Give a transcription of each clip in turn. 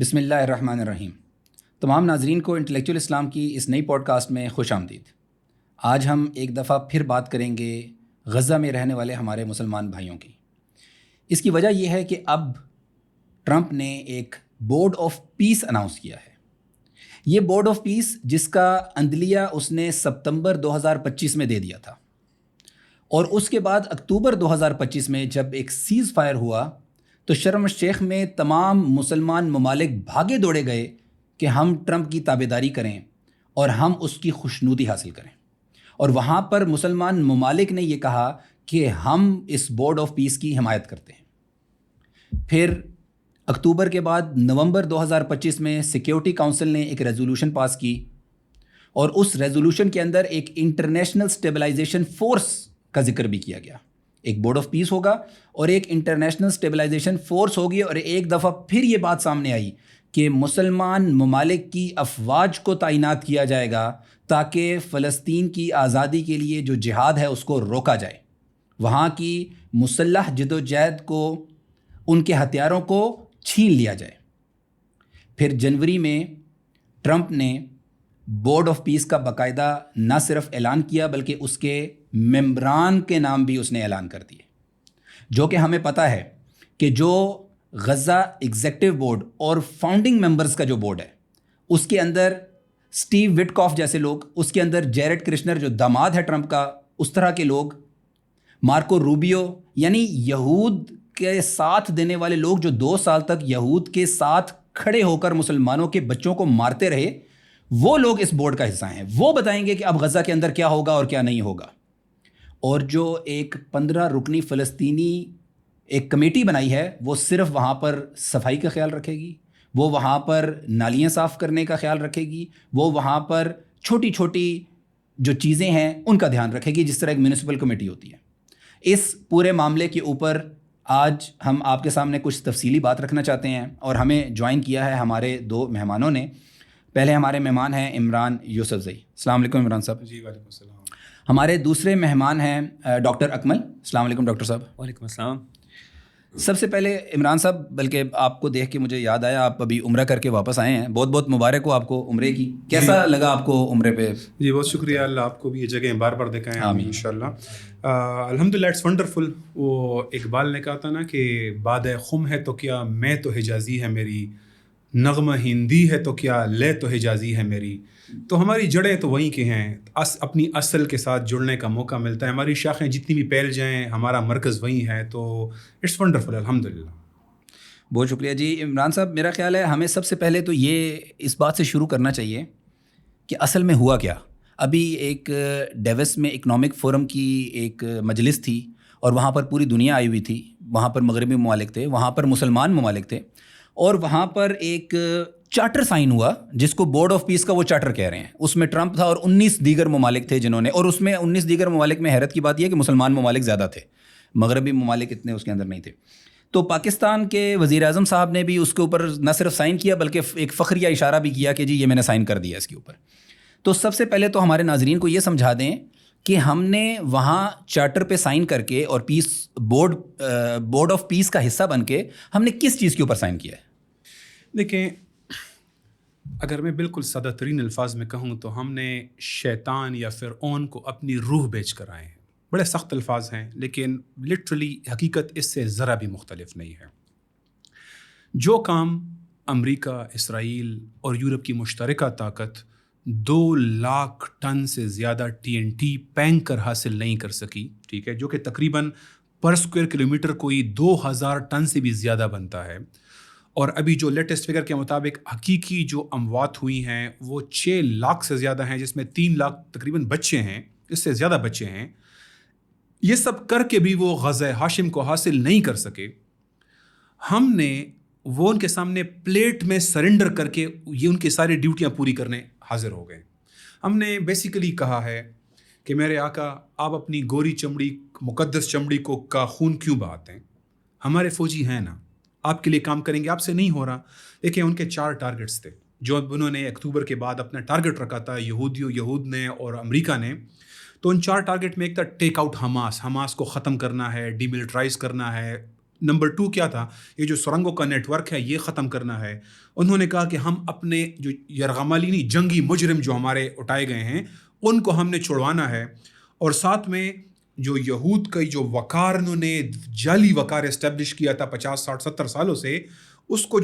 بسم اللہ الرحمن الرحیم۔ تمام ناظرین کو انٹلیکچوئل اسلام کی اس نئی پوڈ کاسٹ میں خوش آمدید۔ آج ہم ایک دفعہ پھر بات کریں گے غزہ میں رہنے والے ہمارے مسلمان بھائیوں کی۔ اس کی وجہ یہ ہے کہ اب ٹرمپ نے ایک بورڈ آف پیس اناؤنس کیا ہے۔ یہ بورڈ آف پیس جس کا عندلیہ اس نے ستمبر 2025 میں دے دیا تھا، اور اس کے بعد اکتوبر 2025 میں جب ایک سیز فائر ہوا تو شرم الشیخ میں تمام مسلمان ممالک بھاگے دوڑے گئے کہ ہم ٹرمپ کی تابعداری کریں اور ہم اس کی خوشنودی حاصل کریں، اور وہاں پر مسلمان ممالک نے یہ کہا کہ ہم اس بورڈ آف پیس کی حمایت کرتے ہیں۔ پھر اکتوبر کے بعد نومبر 2025 میں سیکیورٹی کونسل نے ایک ریزولوشن پاس کی، اور اس ریزولوشن کے اندر ایک انٹرنیشنل اسٹیبلائزیشن فورس کا ذکر بھی کیا گیا۔ ایک بورڈ آف پیس ہوگا اور ایک انٹرنیشنل اسٹیبلائزیشن فورس ہوگی، اور ایک دفعہ پھر یہ بات سامنے آئی کہ مسلمان ممالک کی افواج کو تعینات کیا جائے گا تاکہ فلسطین کی آزادی کے لیے جو جہاد ہے اس کو روکا جائے، وہاں کی مسلح جدوجہد کو، ان کے ہتھیاروں کو چھین لیا جائے۔ پھر جنوری میں ٹرمپ نے بورڈ آف پیس کا باقاعدہ نہ صرف اعلان کیا بلکہ اس کے ممبران کے نام بھی اس نے اعلان کر دیے، جو کہ ہمیں پتہ ہے کہ جو غزہ ایگزیکٹو بورڈ اور فاؤنڈنگ ممبرز کا جو بورڈ ہے اس کے اندر سٹیو وٹکاف جیسے لوگ، اس کے اندر جیرڈ کرشنر جو داماد ہے ٹرمپ کا، اس طرح کے لوگ، مارکو روبیو، یعنی یہود کے ساتھ دینے والے لوگ جو 2 سال تک یہود کے ساتھ کھڑے ہو کر مسلمانوں کے بچوں کو مارتے رہے، وہ لوگ اس بورڈ کا حصہ ہیں۔ وہ بتائیں گے کہ اب غزہ کے اندر کیا ہوگا اور کیا نہیں ہوگا۔ اور جو ایک 15 رکنی فلسطینی ایک کمیٹی بنائی ہے وہ صرف وہاں پر صفائی کا خیال رکھے گی، وہ وہاں پر نالیاں صاف کرنے کا خیال رکھے گی، وہ وہاں پر چھوٹی چھوٹی جو چیزیں ہیں ان کا دھیان رکھے گی، جس طرح ایک میونسپل کمیٹی ہوتی ہے۔ اس پورے معاملے کے اوپر آج ہم آپ کے سامنے کچھ تفصیلی بات رکھنا چاہتے ہیں، اور ہمیں جوائن کیا ہے ہمارے 2 مہمانوں نے۔ پہلے ہمارے مہمان ہیں عمران یوسفزئی۔ السلام علیکم عمران صاحب۔ جی وعلیکم السلام۔ ہمارے دوسرے مہمان ہیں ڈاکٹر اکمل۔ السلام علیکم ڈاکٹر صاحب۔ وعلیکم السلام۔ سب سے پہلے عمران صاحب، بلکہ آپ کو دیکھ کے مجھے یاد آیا آپ ابھی عمرہ کر کے واپس آئے ہیں، بہت بہت مبارک ہو آپ کو عمرے کی۔ کیسا لگا آپ کو عمرے پہ؟ جی بہت شکریہ، اللہ آپ کو بھی یہ جگہیں بار بار دکھائیں انشاءاللہ۔ الحمدللہ اٹس ونڈرفل۔ وہ اقبال نے کہا تھا نا کہ باد خم ہے تو کیا میں تو حجازی ہے میری، نغمہ ہندی ہے تو کیا لے تو حجازی ہے میری۔ تو ہماری جڑیں تو وہیں کی ہیں، اپنی اصل کے ساتھ جڑنے کا موقع ملتا ہے، ہماری شاخیں جتنی بھی پھیل جائیں ہمارا مرکز وہیں ہے، تو اٹس ونڈرفل الحمدللہ۔ بہت شکریہ جی عمران صاحب۔ میرا خیال ہے ہمیں سب سے پہلے تو یہ اس بات سے شروع کرنا چاہیے کہ اصل میں ہوا کیا۔ ابھی ایک ڈیوس میں اکنامک فورم کی ایک مجلس تھی، اور وہاں پر پوری دنیا آئی ہوئی تھی، وہاں پر مغربی ممالک تھے، وہاں پر مسلمان ممالک تھے، اور وہاں پر ایک چارٹر سائن ہوا جس کو بورڈ آف پیس کا وہ چارٹر کہہ رہے ہیں۔ اس میں ٹرمپ تھا اور 19 دیگر ممالک تھے جنہوں نے، اور اس میں 19 دیگر ممالک میں حیرت کی بات یہ ہے کہ مسلمان ممالک زیادہ تھے، مغربی ممالک اتنے اس کے اندر نہیں تھے۔ تو پاکستان کے وزیر اعظم صاحب نے بھی اس کے اوپر نہ صرف سائن کیا بلکہ ایک فخریہ اشارہ بھی کیا کہ جی یہ میں نے سائن کر دیا اس کے اوپر۔ تو سب سے پہلے تو ہمارے ناظرین کو یہ سمجھا دیں کہ ہم نے وہاں چارٹر پہ سائن کر کے اور بورڈ آف پیس کا حصہ بن کے ہم نے کس چیز کے اوپر سائن کیا ہے؟ دیکھیں، اگر میں بالکل سادہ ترین الفاظ میں کہوں تو ہم نے شیطان یا فرعون کو اپنی روح بیچ کر آئے ہیں۔ بڑے سخت الفاظ ہیں، لیکن لٹرلی حقیقت اس سے ذرا بھی مختلف نہیں ہے۔ جو کام امریکہ، اسرائیل اور یورپ کی مشترکہ طاقت 2 لاکھ ٹن سے زیادہ TNT پینک کر حاصل نہیں کر سکی، ٹھیک ہے، جو کہ تقریباً پر اسکوائر کلومیٹر کوئی 2000 ٹن سے بھی زیادہ بنتا ہے، اور ابھی جو لیٹسٹ فگر کے مطابق حقیقی جو اموات ہوئی ہیں وہ 6 لاکھ سے زیادہ ہیں، جس میں 3 لاکھ تقریباً بچے ہیں، اس سے زیادہ بچے ہیں۔ یہ سب کر کے بھی وہ غزہ ہاشم کو حاصل نہیں کر سکے۔ ہم نے وہ ان کے سامنے پلیٹ میں سرنڈر کر کے یہ ان کی ساری ڈیوٹیاں پوری کرنے حاضر ہو گئے۔ ہم نے بیسیکلی کہا ہے کہ میرے آقا، آپ اپنی گوری چمڑی، مقدس چمڑی کا خون کیوں بہاتے ہیں؟ ہمارے فوجی ہیں نا، آپ کے لیے کام کریں گے، آپ سے نہیں ہو رہا۔ دیکھیں، ان کے 4 ٹارگٹس تھے جو انہوں نے اکتوبر کے بعد اپنا ٹارگٹ رکھا تھا، یہود نے اور امریکہ نے۔ تو ان 4 ٹارگٹ میں ایک تھا ٹیک آؤٹ حماس کو ختم کرنا ہے، ڈی ملٹرائز کرنا ہے، نمبر 2 کیا تھا؟ یہ جو سرنگوں کا نیٹ ورک ہے یہ ختم کرنا ہے. انہوں نے کہا کہ ہم اپنے جو یرغمالی جنگی مجرم جو ہمارے اٹھائے گئے ہیں ان کو ہم نے چھڑوانا ہے. اور ساتھ میں جو یہود کا جو وقار انہوں نے جعلی وقار اسٹیبلش کیا تھا 50 60 70 سالوں سے, اس کو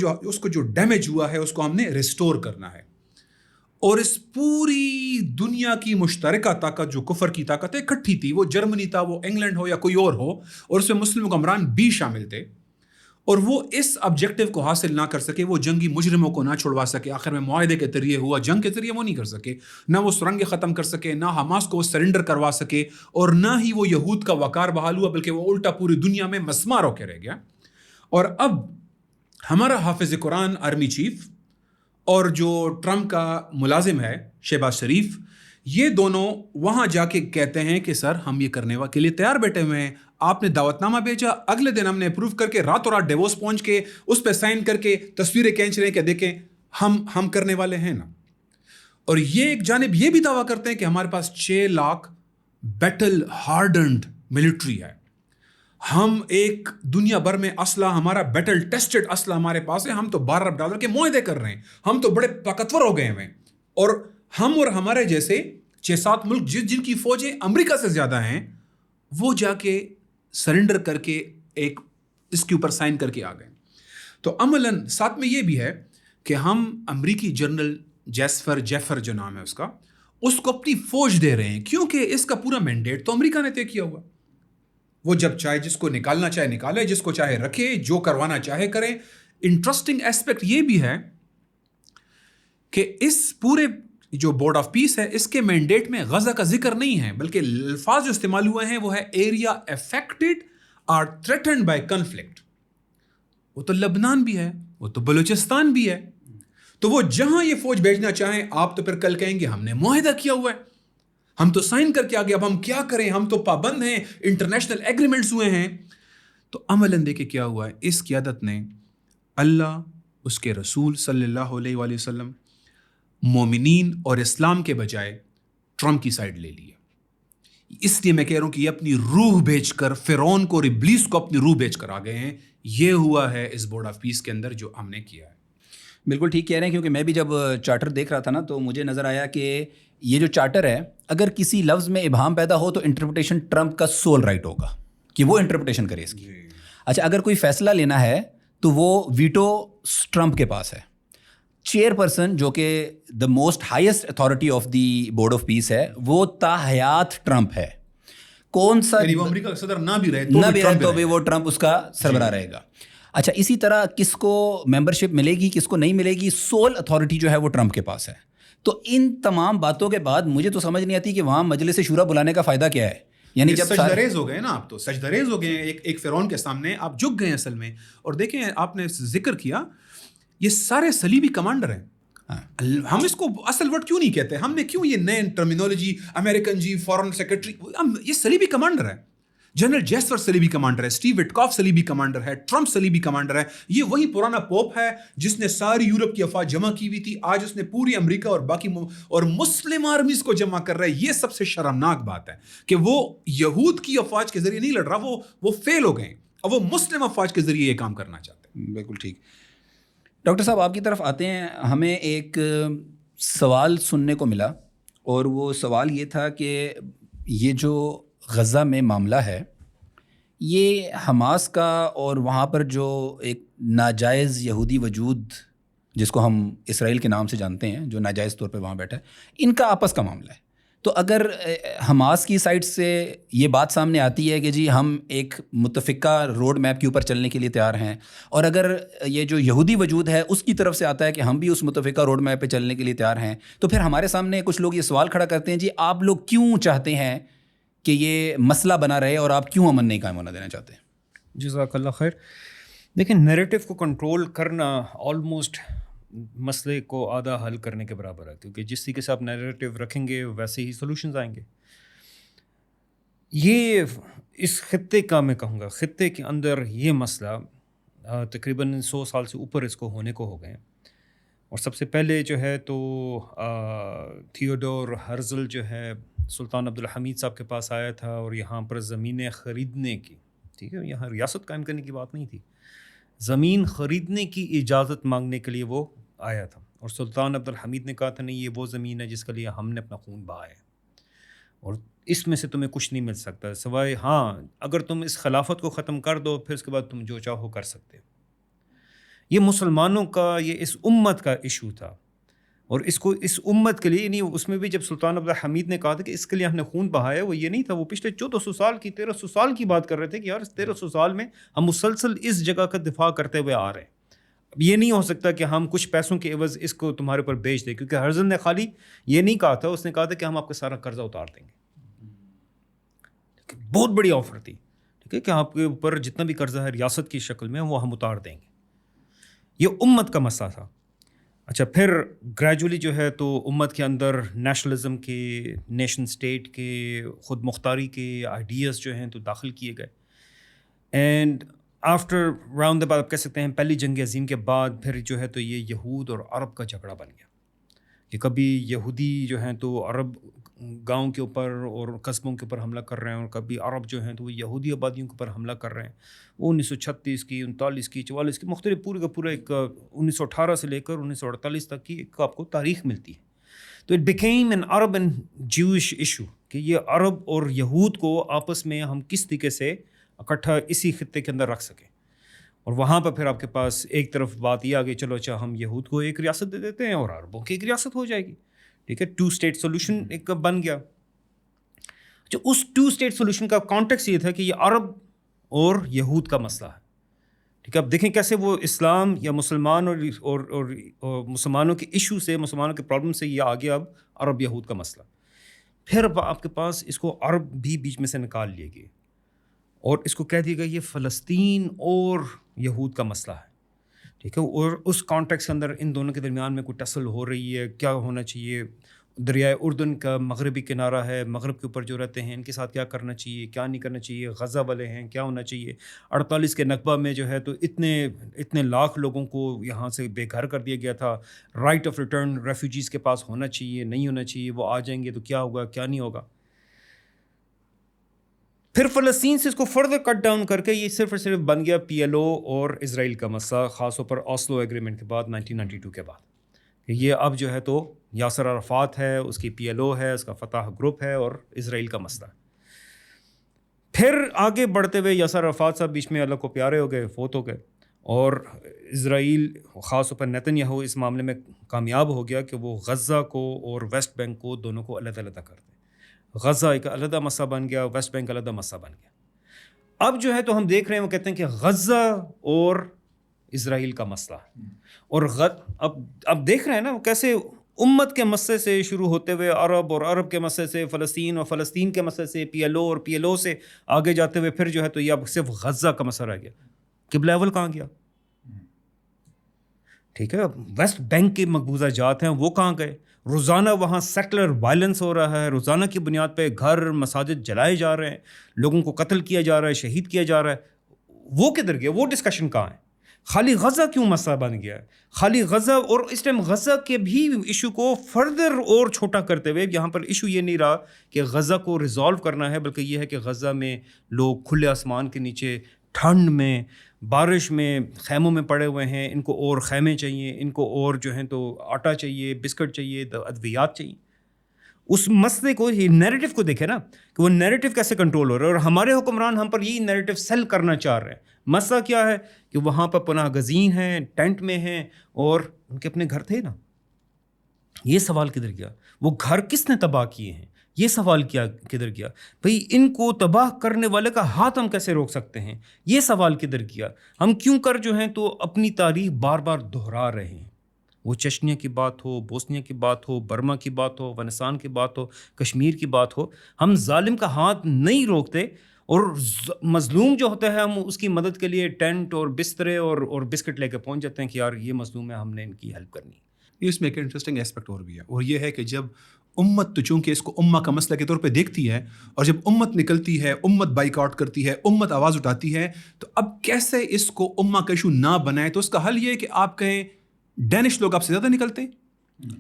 جو ڈیمیج ہوا ہے اس کو ہم نے ریسٹور کرنا ہے. اور اس پوری دنیا کی مشترکہ طاقت جو کفر کی طاقت ہے اکٹھی تھی, وہ جرمنی تھا, وہ انگلینڈ ہو یا کوئی اور ہو, اور اس میں مسلم حکمران بھی شامل تھے, اور وہ اس آبجیکٹیو کو حاصل نہ کر سکے, وہ جنگی مجرموں کو نہ چھڑوا سکے. آخر میں معاہدے کے ذریعے ہوا, جنگ کے ذریعے وہ نہیں کر سکے, نہ وہ سرنگیں ختم کر سکے, نہ حماس کو وہ سرنڈر کروا سکے, اور نہ ہی وہ یہود کا وقار بحال ہوا, بلکہ وہ الٹا پوری دنیا میں مسمار ہو کے رہ گیا. اور اب ہمارا حافظ قرآن آرمی چیف اور جو ٹرمپ کا ملازم ہے شہباز شریف, یہ دونوں وہاں جا کے کہتے ہیں کہ سر ہم یہ کرنے کے لیے تیار بیٹھے ہوئے ہیں, آپ نے دعوت نامہ بھیجا, اگلے دن ہم نے اپروو کر کے راتوں رات ڈیووس پہنچ کے اس پہ سائن کر کے تصویریں کھینچ رہے ہیں کہ دیکھیں ہم کرنے والے ہیں نا. اور یہ ایک جانب یہ بھی دعویٰ کرتے ہیں کہ ہمارے پاس 6 لاکھ بیٹل ہارڈنڈ ملٹری ہے, ہم ایک دنیا بھر میں اسلحہ, ہمارا بیٹل ٹیسٹڈ اسلحہ ہمارے پاس ہے, ہم تو $12 ارب کے معاہدے کر رہے ہیں, ہم تو بڑے طاقتور ہو گئے ہیں. اور ہم اور ہمارے جیسے 6-7 ملک جن کی فوجیں امریکہ سے زیادہ ہیں, وہ جا کے سرنڈر کر کے ایک اس کے اوپر سائن کر کے آ گئے. تو عملاً ساتھ میں یہ بھی ہے کہ ہم امریکی جنرل جیفر جو نام ہے اس کو اپنی فوج دے رہے ہیں, کیونکہ اس کا پورا مینڈیٹ تو امریکہ نے طے کیا ہوا. وہ جب چاہے جس کو نکالنا چاہے نکالے, جس کو چاہے رکھے, جو کروانا چاہے کریں. انٹرسٹنگ ایسپیکٹ یہ بھی ہے کہ اس پورے جو بورڈ آف پیس ہے اس کے مینڈیٹ میں غزہ کا ذکر نہیں ہے, بلکہ الفاظ جو استعمال ہوئے ہیں وہ ہے ایریا افیکٹڈ اور تھریٹنڈ بائی کنفلکٹ. وہ تو لبنان بھی ہے, وہ تو بلوچستان بھی ہے, تو وہ جہاں یہ فوج بھیجنا چاہیں, آپ تو پھر کل کہیں گے ہم نے معاہدہ کیا ہوا ہے, ہم تو سائن کر کے آگے, اب ہم کیا کریں, ہم تو پابند ہیں, انٹرنیشنل ایگریمنٹس ہوئے ہیں. تو عملاً دیکھیں کیا ہوا ہے, اس قیادت نے اللہ, اس کے رسول صلی اللہ علیہ وآلہ وسلم, مومنین اور اسلام کے بجائے ٹرمپ کی سائڈ لے لی ہے. اس لیے میں کہہ رہا ہوں کہ یہ اپنی روح بیچ کر فرعون کو اور ابلیس کو اپنی روح بیچ کر آ گئے ہیں. یہ ہوا ہے اس بورڈ آف پیس کے اندر جو ہم نے کیا ہے. بالکل ٹھیک کہہ رہے ہیں, کیونکہ میں بھی جب چارٹر دیکھ رہا تھا نا تو مجھے نظر آیا کہ یہ جو چارٹر ہے, اگر کسی لفظ میں ابہام پیدا ہو تو انٹرپریٹیشن ٹرمپ کا سول رائٹ ہوگا کہ وہ انٹرپریٹیشن کرے اس کی. اچھا, اگر کوئی فیصلہ لینا ہے تو وہ ویٹو ٹرمپ کے پاس ہے. چیئر پرسن جو کہ the most highest authority of the board of peace ہے, وہ تاحیات ٹرمپ ہے. کون سا وہ امریکہ کا صدر نہ بھی رہے تو بھی وہ ٹرمپ اس کا سربراہ رہے گا. اچھا, اسی طرح کس کو ممبرشپ ملے گی, کس کو نہیں ملے گی, سول اتھارٹی جو ہے وہ ٹرمپ کے پاس ہے. تو ان تمام باتوں کے بعد مجھے تو سمجھ نہیں آتی کہ وہاں مجلس شورا بلانے کا فائدہ کیا ہے. یعنی جب سجدریز ہو گئے نا, آپ تو سجدریز ہو گئے ایک فرعون کے سامنے, آپ جھک گئے اصل میں. اور دیکھیں آپ نے ذکر کیا, یہ سارے صلیبی کمانڈر ہیں. ہم اس کو اصل ورڈ کیوں نہیں کہتے, ہم نے کیوں یہ نئے ٹرمینالوجی امریکن جی, فارن سیکرٹری, یہ صلیبی کمانڈر ہے. جنرل جیسفر صلیبی کمانڈر ہے, اسٹیو وٹکاف صلیبی کمانڈر ہے, ٹرمپ صلیبی کمانڈر ہے. یہ وہی پرانا پوپ ہے جس نے ساری یورپ کی افواج جمع کی ہوئی تھی, آج اس نے پوری امریکہ اور باقی اور مسلم آرمیز کو جمع کر رہا ہے. یہ سب سے شرمناک بات ہے کہ وہ یہود کی افواج کے ذریعے نہیں لڑ رہا, وہ فیل ہو گئے, اور وہ مسلم افواج کے ذریعے یہ کام کرنا چاہتے ہیں. بالکل ٹھیک. ڈاکٹر صاحب آپ کی طرف آتے ہیں, ہمیں ایک سوال سننے کو ملا, اور وہ سوال یہ تھا کہ یہ جو غزہ میں معاملہ ہے یہ حماس کا اور وہاں پر جو ایک ناجائز یہودی وجود جس کو ہم اسرائیل کے نام سے جانتے ہیں, جو ناجائز طور پہ وہاں بیٹھا ہے, ان کا آپس کا معاملہ ہے. تو اگر حماس کی سائڈ سے یہ بات سامنے آتی ہے کہ جی ہم ایک متفقہ روڈ میپ کے اوپر چلنے کے لیے تیار ہیں, اور اگر یہ جو یہودی وجود ہے اس کی طرف سے آتا ہے کہ ہم بھی اس متفقہ روڈ میپ پہ چلنے کے لیے تیار ہیں, تو پھر ہمارے سامنے کچھ لوگ یہ سوال کھڑا کرتے ہیں جی آپ لوگ کیوں چاہتے ہیں کہ یہ مسئلہ بنا رہے, اور آپ کیوں امن نہیں قائم ہونا دینا چاہتے ہیں؟ جزاک اللہ خیر. دیکھیں, نیریٹو کو کنٹرول کرنا آلموسٹ مسئلے کو آدھا حل کرنے کے برابر ہے, کیونکہ جس طریقے سے آپ نیریٹو رکھیں گے ویسے ہی سولوشنز آئیں گے. یہ اس خطے کا, میں کہوں گا خطے کے اندر یہ مسئلہ تقریباً 100 سال سے اوپر اس کو ہونے کو ہو گئے. اور سب سے پہلے جو ہے تو تھیوڈور ہرزل جو ہے سلطان عبدالحمید صاحب کے پاس آیا تھا, اور یہاں پر زمینیں خریدنے کی ٹھیک ہے, یہاں ریاست قائم کرنے کی بات نہیں تھی. زمین خریدنے کی اجازت مانگنے کے لیے وہ آیا تھا, اور سلطان عبد الحمید نے کہا تھا نہیں, یہ وہ زمین ہے جس کے لیے ہم نے اپنا خون بہایا ہے, اور اس میں سے تمہیں کچھ نہیں مل سکتا سوائے ہاں اگر تم اس خلافت کو ختم کر دو, پھر اس کے بعد تم جو چاہو کر سکتے. یہ مسلمانوں کا, یہ اس امت کا ایشو تھا, اور اس کو اس امت کے لیے نہیں, اس میں بھی جب سلطان عبد الحمید نے کہا تھا کہ اس کے لیے ہم نے خون بہایا, وہ یہ نہیں تھا, وہ پچھلے 1400 سال کی 1300 سال کی بات کر رہے تھے کہ یار 1300 سال میں ہم مسلسل اس جگہ کا دفاع کرتے ہوئے آ رہے ہیں. اب یہ نہیں ہو سکتا کہ ہم کچھ پیسوں کے عوض اس کو تمہارے اوپر بیچ دیں, کیونکہ ہرزن نے خالی یہ نہیں کہا تھا, اس نے کہا تھا کہ ہم آپ کا سارا قرضہ اتار دیں گے. بہت بڑی آفر تھی, ٹھیک ہے, کہ آپ کے اوپر جتنا بھی قرضہ ہے ریاست کی شکل میں وہ ہم اتار دیں گے. یہ امت کا مسئلہ تھا. اچھا, پھر گریجولی جو ہے تو امت کے اندر نیشنلزم کے, نیشن اسٹیٹ کے, خود مختاری کے آئیڈیاز جو ہیں تو داخل کیے گئے. اینڈ آفٹر راؤنڈ دا بعد آپ کہہ سکتے ہیں پہلی جنگ عظیم کے بعد پھر جو ہے تو یہ یہود اور عرب کا جھگڑا بن گیا, کہ کبھی یہودی جو ہیں تو عرب گاؤں کے اوپر اور قصبوں کے اوپر حملہ کر رہے ہیں, اور کبھی عرب جو ہیں تو وہ یہودی آبادیوں کے اوپر حملہ کر رہے ہیں. وہ 1936 کی, 39 کی, 44 کی, مختلف پورے کا پورا ایک 1918 سے لے کر 1948 تک کی ایک آپ کو تاریخ ملتی ہے. تو it became an Arab and Jewish issue, کہ یہ عرب اور یہود کو آپس میں ہم کس طریقے سے اکٹھا اسی خطے کے اندر رکھ سکیں. اور وہاں پر پھر آپ کے پاس ایک طرف بات یہ آ گئی, چلو اچھا ہم یہود کو ایک ریاست دے دیتے ہیں اور عربوں کی ایک ریاست ہو جائے گی, ٹھیک ہے, 2 اسٹیٹ سولوشن ایک بن گیا. جو اس 2 اسٹیٹ سولوشن کا کانٹیکس یہ تھا کہ یہ عرب اور یہود کا مسئلہ ہے, ٹھیک ہے. اب دیکھیں کیسے وہ اسلام یا مسلمان اور مسلمانوں کے ایشو سے, مسلمانوں کے پرابلم سے یہ آ گیا اب عرب یہود کا مسئلہ. پھر اب آپ کے پاس اس کو عرب بھی بیچ میں سے نکال لیے گئے, اور اس کو کہہ دیا گیا یہ فلسطین اور یہود کا مسئلہ ہے, ٹھیک ہے. اور اس کانٹیکس کے اندر ان دونوں کے درمیان میں کوئی ٹسل ہو رہی ہے, کیا ہونا چاہیے, دریائے اردن کا مغربی کنارہ ہے, مغرب کے اوپر جو رہتے ہیں ان کے ساتھ کیا کرنا چاہیے, کیا نہیں کرنا چاہیے, غزہ والے ہیں کیا ہونا چاہیے, 48 کے نکبہ میں جو ہے تو اتنے لاکھ لوگوں کو یہاں سے بے گھر کر دیا گیا تھا, رائٹ آف ریٹرن ریفیوجیز کے پاس ہونا چاہیے, نہیں ہونا چاہیے, وہ آ جائیں گے تو کیا ہوگا کیا نہیں ہوگا. پھر فلسطین سے اس کو فردر کٹ ڈاؤن کر کے یہ صرف اور صرف بن گیا PLO اور اسرائیل کا مسئلہ, خاص طور پر آسلو ایگریمنٹ کے بعد 1992 کے بعد. کہ یہ اب جو ہے تو یاسر عرفات ہے, اس کی PLO ہے, اس کا فتح گروپ ہے, اور اسرائیل کا مسئلہ. پھر آگے بڑھتے ہوئے یاسر عرفات صاحب بیچ میں اللہ کو پیارے ہو گئے, فوت ہو گئے, اور اسرائیل خاص طور پر نیتن یاہو اس معاملے میں کامیاب ہو گیا کہ وہ غزہ کو اور ویسٹ بینک کو دونوں کو علیحدہ علیحدہ کر دیں. غزہ ایک علیحدہ مسئلہ بن گیا, ویسٹ بینک علیحدہ مسئلہ بن گیا. اب جو ہے تو ہم دیکھ رہے ہیں وہ کہتے ہیں کہ غزہ اور اسرائیل کا مسئلہ ہے, اور اب دیکھ رہے ہیں نا کیسے امت کے مسئلے سے شروع ہوتے ہوئے عرب, اور عرب کے مسئلے سے فلسطین, اور فلسطین کے مسئلے سے PLO, اور PLO سے آگے جاتے ہوئے پھر جو ہے تو یہ اب صرف غزہ کا مسئلہ رہ گیا. قبلہ اول کہاں گیا, ٹھیک ہے. ویسٹ بینک کے مقبوضہ جات ہیں وہ کہاں گئے, روزانہ وہاں سیکولر وائلنس ہو رہا ہے, روزانہ کی بنیاد پہ گھر مساجد جلائے جا رہے ہیں, لوگوں کو قتل کیا جا رہا ہے, شہید کیا جا رہا ہے, وہ کدھر گیا, وہ ڈسکشن کہاں ہے. خالی غزہ کیوں مسئلہ بن گیا ہے, خالی غزہ, اور اس ٹائم غزہ کے بھی ایشو کو فردر اور چھوٹا کرتے ہوئے یہاں پر ایشو یہ نہیں رہا کہ غزہ کو ریزالو کرنا ہے, بلکہ یہ ہے کہ غزہ میں لوگ کھلے آسمان کے نیچے ٹھنڈ میں بارش میں خیموں میں پڑے ہوئے ہیں, ان کو اور خیمے چاہیے, ان کو اور جو ہیں تو آٹا چاہیے, بسکٹ چاہیے, ادویات چاہیے. اس مسئلے کو, یہ نیریٹو کو دیکھیں نا کہ وہ نیریٹو کیسے کنٹرول ہو رہا ہے, اور ہمارے حکمران ہم پر یہی نیریٹو سیل کرنا چاہ رہے ہیں. مسئلہ کیا ہے کہ وہاں پر پناہ گزین ہیں, ٹینٹ میں ہیں, اور ان کے اپنے گھر تھے نا. یہ سوال کدھر گیا, وہ گھر کس نے تباہ کیے ہیں, یہ سوال کیا کدھر گیا. بھئی ان کو تباہ کرنے والے کا ہاتھ ہم کیسے روک سکتے ہیں, یہ سوال کدھر گیا. ہم کیوں کر جو ہیں تو اپنی تاریخ بار بار دہرا رہے ہیں. وہ چچنیا کی بات ہو, بوسنیا کی بات ہو, برما کی بات ہو, افغانستان کی بات ہو, کشمیر کی بات ہو, ہم ظالم کا ہاتھ نہیں روکتے, اور مظلوم جو ہوتا ہے ہم اس کی مدد کے لیے ٹینٹ اور بسترے اور بسکٹ لے کے پہنچ جاتے ہیں کہ یار یہ مظلوم ہے, ہم نے ان کی ہیلپ کرنی. اس میں ایک انٹرسٹنگ ایسپیکٹ اور بھی ہے, اور یہ ہے کہ جب امت تو چونکہ اس کو امہ کا مسئلہ کے طور پہ دیکھتی ہے, اور جب امت نکلتی ہے, امت بائیکاٹ کرتی ہے, امت آواز اٹھاتی ہے, تو اب کیسے اس کو امہ کا ایشو نہ بنائے. تو اس کا حل یہ ہے کہ آپ کہیں ڈینش لوگ آپ سے زیادہ نکلتے ہیں,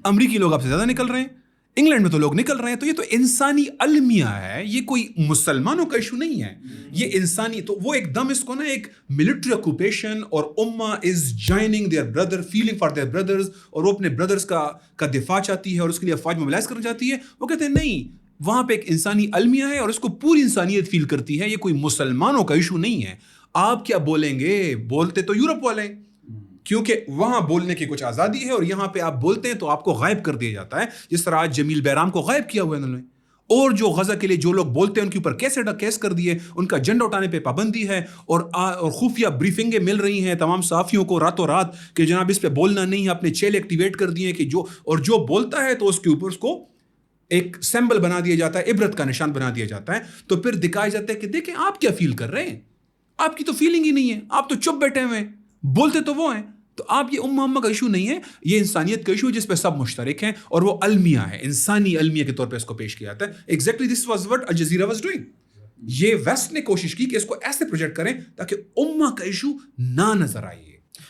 امریکی لوگ آپ سے زیادہ نکل رہے ہیں, انگلینڈ میں تو لوگ نکل رہے ہیں. تو یہ تو انسانی المیہ ہے, یہ کوئی مسلمانوں کا ایشو نہیں ہے, یہ انسانی. تو وہ ایک دم اس کو نا ایک ملٹری آکوپیشن اور امہ is joining their brother, feeling for their brothers, اور وہ اپنے بردرز کا دفاع چاہتی ہے اور اس کے لیے افواج موبلائز کرنا چاہتی ہے. وہ کہتے ہیں نہیں, وہاں پہ ایک انسانی المیہ ہے اور اس کو پوری انسانیت فیل کرتی ہے, یہ کوئی مسلمانوں کا ایشو نہیں ہے. آپ کیا بولیں گے؟ بولتے تو یورپ والے, کیونکہ وہاں بولنے کی کچھ آزادی ہے, اور یہاں پہ آپ بولتے ہیں تو آپ کو غائب کر دیا جاتا ہے, جس طرح آج جمیل بیرام کو غائب کیا ہوا ہے انہوں نے. اور جو غزہ کے لیے جو لوگ بولتے ہیں ان کے اوپر کیس کر دیے, ان کا جھنڈا اٹھانے پہ پابندی ہے, اور خفیہ بریفنگیں مل رہی ہیں تمام صحافیوں کو راتوں رات کہ جناب اس پہ بولنا نہیں ہے. اپنے چیل ایکٹیویٹ کر دیے کہ جو بولتا ہے تو اس کے اوپر اس کو ایک سمبل بنا دیا جاتا ہے, عبرت کا نشان بنا دیا جاتا ہے. تو پھر دکھایا جاتا ہے کہ دیکھیں آپ کیا فیل کر رہے ہیں, آپ کی تو فیلنگ ہی نہیں ہے, آپ تو چپ بیٹھے ہوئے ہیں, بولتے تو وہ ہیں. تو آپ یہ امہ کا ایشو نہیں ہے, یہ انسانیت کا ایشو ہے جس پہ سب مشترک ہیں, اور وہ المیہ ہے, انسانی المیہ کے طور پہ اس کو پیش کیا جاتا ہے. Exactly this was what Al Jazeera was doing. یہ ویسٹ نے کوشش کی کہ اس کو ایسے پروجیکٹ کریں تاکہ امہ کا ایشو نہ نظر آئے.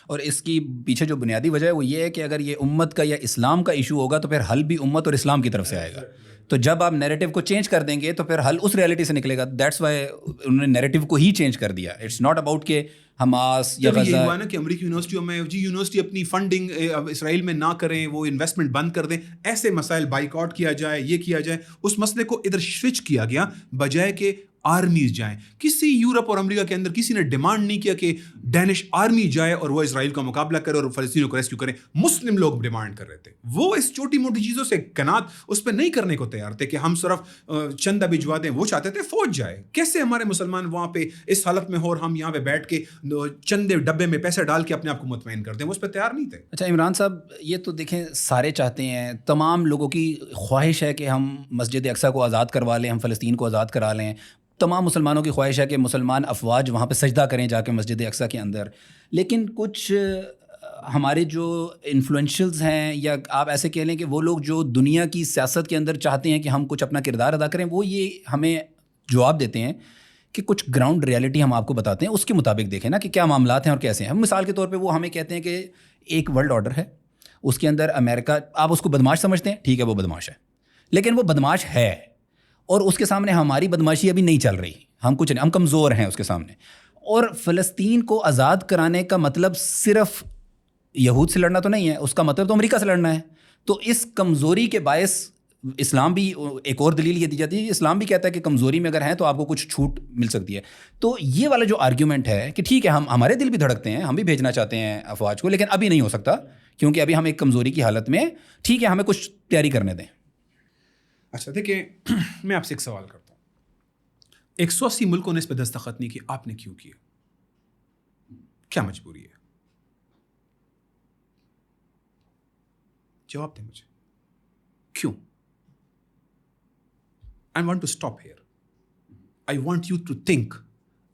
اور اس کی پیچھے جو بنیادی وجہ ہے وہ یہ ہے کہ اگر یہ امت کا یا اسلام کا ایشو ہوگا تو پھر حل بھی امت اور اسلام کی طرف سے آئے گا. تو جب آپ نیریٹو کو چینج کر دیں گے تو پھر حل اس ریالٹی سے نکلے گا. دیٹس وائی انہوں نے نیریٹو کو ہی چینج کر دیا. اٹس ناٹ اباؤٹ کہ حماس یا غزہ. یہ ہوا نا کہ امریکی یونیورسٹیوں میں یونیورسٹی اپنی فنڈنگ اسرائیل میں نہ کریں, وہ انویسٹمنٹ بند کر دیں, ایسے مسائل بائیکاٹ کیا جائے, یہ کیا جائے. اس مسئلے کو ادھر سوئچ کیا گیا بجائے کہ آرمیز جائیں. کسی یورپ اور امریکہ کے اندر کسی نے ڈیمانڈ نہیں کیا کہ ڈینش آرمی جائے اور وہ اسرائیل کا مقابلہ کرے اور فلسطینیوں کو ریسکیو کرے. مسلم لوگ ڈیمانڈ کر رہے تھے. وہ اس چھوٹی موٹی چیزوں سے کنات اس پہ نہیں کرنے کو تیار تھے کہ ہم صرف چندہ بھجوا دیں. وہ چاہتے تھے فوج جائے. کیسے ہمارے مسلمان وہاں پہ اس حالت میں ہو اور ہم یہاں پہ بیٹھ کے چندے ڈبے میں پیسے ڈال کے اپنے آپ کو مطمئن کر دیں. وہ اس پہ تیار نہیں تھے. اچھا عمران صاحب, یہ تو دیکھیں سارے چاہتے ہیں, تمام لوگوں کی خواہش ہے کہ ہم مسجد اقصیٰ کو آزاد کروا لیں, ہم فلسطین کو آزاد کرا لیں. تمام مسلمانوں کی خواہش ہے کہ مسلمان افواج وہاں پہ سجدہ کریں جا کے مسجد اقصیٰ کے اندر. لیکن کچھ ہمارے جو انفلوئنشلز ہیں, یا آپ ایسے کہہ لیں کہ وہ لوگ جو دنیا کی سیاست کے اندر چاہتے ہیں کہ ہم کچھ اپنا کردار ادا کریں, وہ یہ ہمیں جواب دیتے ہیں کہ کچھ گراؤنڈ ریالٹی ہم آپ کو بتاتے ہیں, اس کے مطابق دیکھیں نا کہ کیا معاملات ہیں اور کیسے ہیں. ہم مثال کے طور پہ وہ ہمیں کہتے ہیں کہ ایک ورلڈ آرڈر ہے, اس کے اندر امریکہ, آپ اس کو بدماش سمجھتے ہیں, ٹھیک ہے وہ بدماش ہے, لیکن وہ بدماش ہے اور اس کے سامنے ہماری بدماشی ابھی نہیں چل رہی, ہم کچھ نہیں, ہم کمزور ہیں اس کے سامنے. اور فلسطین کو آزاد کرانے کا مطلب صرف یہود سے لڑنا تو نہیں ہے, اس کا مطلب تو امریکہ سے لڑنا ہے. تو اس کمزوری کے باعث اسلام بھی, ایک اور دلیل یہ دی جاتی ہے, اسلام بھی کہتا ہے کہ کمزوری میں اگر ہیں تو آپ کو کچھ چھوٹ مل سکتی ہے. تو یہ والا جو آرگیومنٹ ہے کہ ٹھیک ہے ہمارے دل بھی دھڑکتے ہیں, ہم بھی بھیجنا چاہتے ہیں افواج کو, لیکن ابھی نہیں ہو سکتا کیونکہ ابھی ہم ایک کمزوری کی حالت میں, ٹھیک ہے ہمیں کچھ تیاری کرنے دیں. اچھا دیکھیں, میں آپ سے ایک سوال کرتا ہوں. 180 ملکوں نے اس پہ دستخط نہیں کی, آپ نے کیوں کیا؟ کیا مجبوری ہے؟ جواب دیں مجھے, کیوں؟ I want to stop here. I want you to think.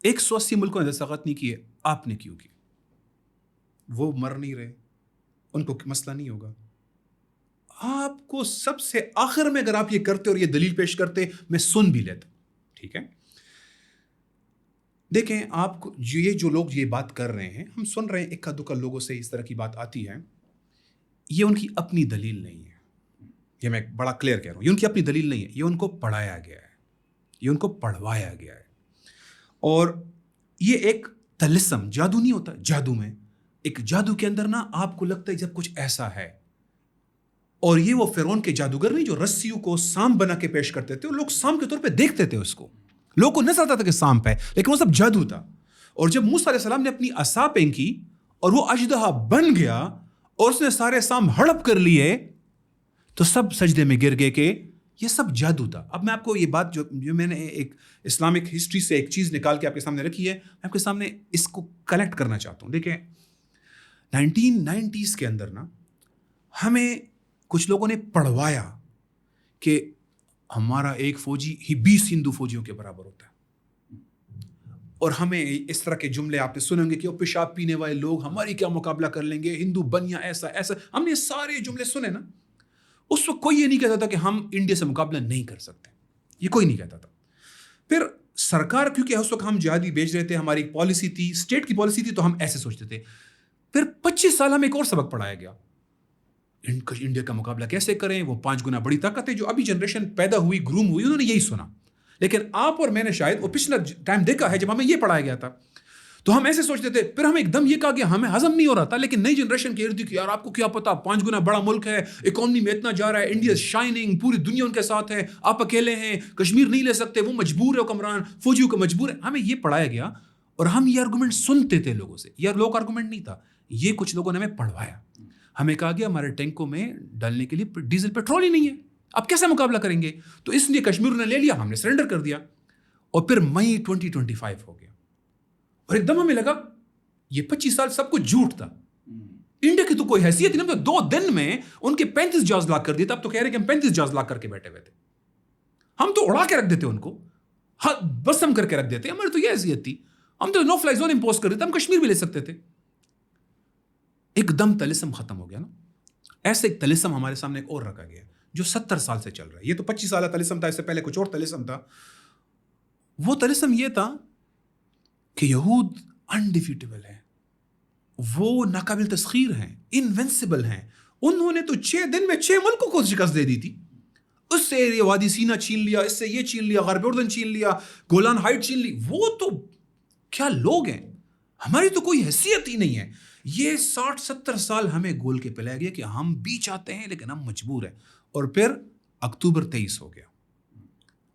180 ملکوں نے دستخط نہیں کیے, آپ نے کیوں کی؟ وہ مر نہیں رہے, ان کو مسئلہ نہیں ہوگا. آپ کو سب سے آخر میں اگر آپ یہ کرتے اور یہ دلیل پیش کرتے, میں سن بھی لیتا. ٹھیک ہے, دیکھیں آپ کو یہ جو لوگ یہ بات کر رہے ہیں, ہم سن رہے ہیں اکا دکا لوگوں سے اس طرح کی بات آتی ہے. یہ ان کی اپنی دلیل نہیں ہے, یہ میں بڑا کلیئر کہہ رہا ہوں. یہ ان کی اپنی دلیل نہیں ہے, یہ ان کو پڑھایا گیا ہے, یہ ان کو پڑھوایا گیا ہے. اور یہ ایک طلسم, جادو نہیں ہوتا, جادو میں ایک جادو کے اندر نا آپ کو لگتا ہے جب کچھ ایسا ہے. اور یہ وہ فرعون کے جادوگر نہیں جو رسیوں کو سانپ بنا کے پیش کرتے تھے, اور لوگ سانپ کے طور پہ دیکھتے تھے اس کو, لوگوں کو نظر آتا تھا کہ سانپ ہے, لیکن وہ سب جادو تھا. اور جب موسیٰ علیہ السلام نے اپنی عصا پھینکی اور وہ اژدہا بن گیا اور اس نے سارے سانپ ہڑپ کر لیے, تو سب سجدے میں گر گئے کہ یہ سب جادو تھا. اب میں آپ کو یہ بات جو میں نے ایک اسلامک ہسٹری سے ایک چیز نکال کے آپ کے سامنے رکھی ہے, میں آپ کے سامنے اس کو کلیکٹ کرنا چاہتا ہوں. دیکھیں 1990s کے اندر نا ہمیں کچھ لوگوں نے پڑھوایا کہ ہمارا ایک فوجی ہی 20 ہندو فوجیوں کے برابر ہوتا ہے. اور ہمیں اس طرح کے جملے آپ نے سنیں گے کہ وہ پیشاب پینے والے لوگ ہماری کیا مقابلہ کر لیں گے, ہندو بنیا ایسا ایسا. ہم نے سارے جملے سنے نا. اس وقت کوئی یہ نہیں کہتا تھا کہ ہم انڈیا سے مقابلہ نہیں کر سکتے, یہ کوئی نہیں کہتا تھا. پھر سرکار کیونکہ اس وقت ہم جہادی بیچ رہے تھے, ہماری ایک پالیسی تھی, اسٹیٹ کی پالیسی تھی, تو ہم ایسے سوچتے تھے. پھر 25 سال ہمیں ایک اور سبق پڑھایا گیا انڈیا کا مقابلہ کیسے کریں, وہ 5 گنا بڑی طاقت ہے. جو ابھی جنریشن پیدا ہوئی, گروم ہوئی, انہوں نے یہی سنا. لیکن آپ اور میں نے شاید وہ پچھلا ٹائم دیکھا ہے جب ہمیں یہ پڑھایا گیا تھا, تو ہم ایسے سوچتے تھے, پھر ہمیں ایک دم یہ کہا کہ ہمیں ہضم نہیں ہو رہا تھا. لیکن نئی جنریشن کہہ رہی تھی کہ یار آپ کو کیا پتا, 5 گنا بڑا ملک ہے, اکانومی میں اتنا جا رہا ہے, انڈیا شائننگ, پوری دنیا ان کے ساتھ ہے, آپ اکیلے ہیں, کشمیر نہیں لے سکتے, وہ مجبور ہے حکمران, فوجیوں کو مجبور ہے. ہمیں یہ پڑھایا گیا اور ہم یہ آرگومنٹ سنتے تھے لوگوں سے. یہ لوگ آرگومنٹ نہیں تھا, یہ کچھ لوگوں نے ہمیں پڑھوایا. ہمیں کہا گیا ہمارے ٹینکوں میں ڈالنے کے لیے ڈیزل پیٹرول ہی نہیں ہے, آپ کیسے مقابلہ کریں گے. تو اس لیے کشمیر نے لے لیا, ہم نے سرنڈر کر دیا. اور پھر مئی 2025 ہو گیا اور ایک دم ہمیں لگا یہ 25 سال سب کچھ جھوٹ تھا. انڈیا کی تو کوئی حیثیت نہیں. 2 دن میں ان کے 35 جہاز لاک کر دیے تھا. اب تو کہہ رہے کہ ہم 35 جہاز لاک کر کے بیٹھے ہوئے تھے. ہم تو اڑا کے رکھ دیتے ان کو, بس ہم کر کے رکھ دیتے. ہماری تو یہ حیثیت تھی, ہم تو نو فلائی زون امپوز کر دیتے, ہم کشمیر بھی لے سکتے تھے. ایک دم طلسم ختم ہو گیا نا. ایسے ایک طلسم ہمارے سامنے ایک اور رکھا گیا جو 70 سال سے چل رہا ہے. یہ تو 25 سالہ طلسم تھا, اس سے پہلے کچھ اور طلسم تھا. وہ طلسم یہ تھا کہ یہود انڈیفیٹیبل ہیں, وہ ناقابل تسخیر ہیں, انوینسیبل ہیں. انہوں نے تو 6 دن میں 6 ملکوں کو شکست دے دی تھی. اس سے یہ وادی سینا چھین لیا, اس سے یہ چھین لیا, غرب اردن چھین لیا, گولان ہائٹ چھین لی. وہ تو کیا لوگ ہیں, ہماری تو کوئی حیثیت ہی نہیں ہے. یہ 60-70 سال ہمیں گول کے پلایا گیا کہ ہم بھی چاہتے ہیں لیکن ہم مجبور ہیں. اور پھر اکتوبر 23 ہو گیا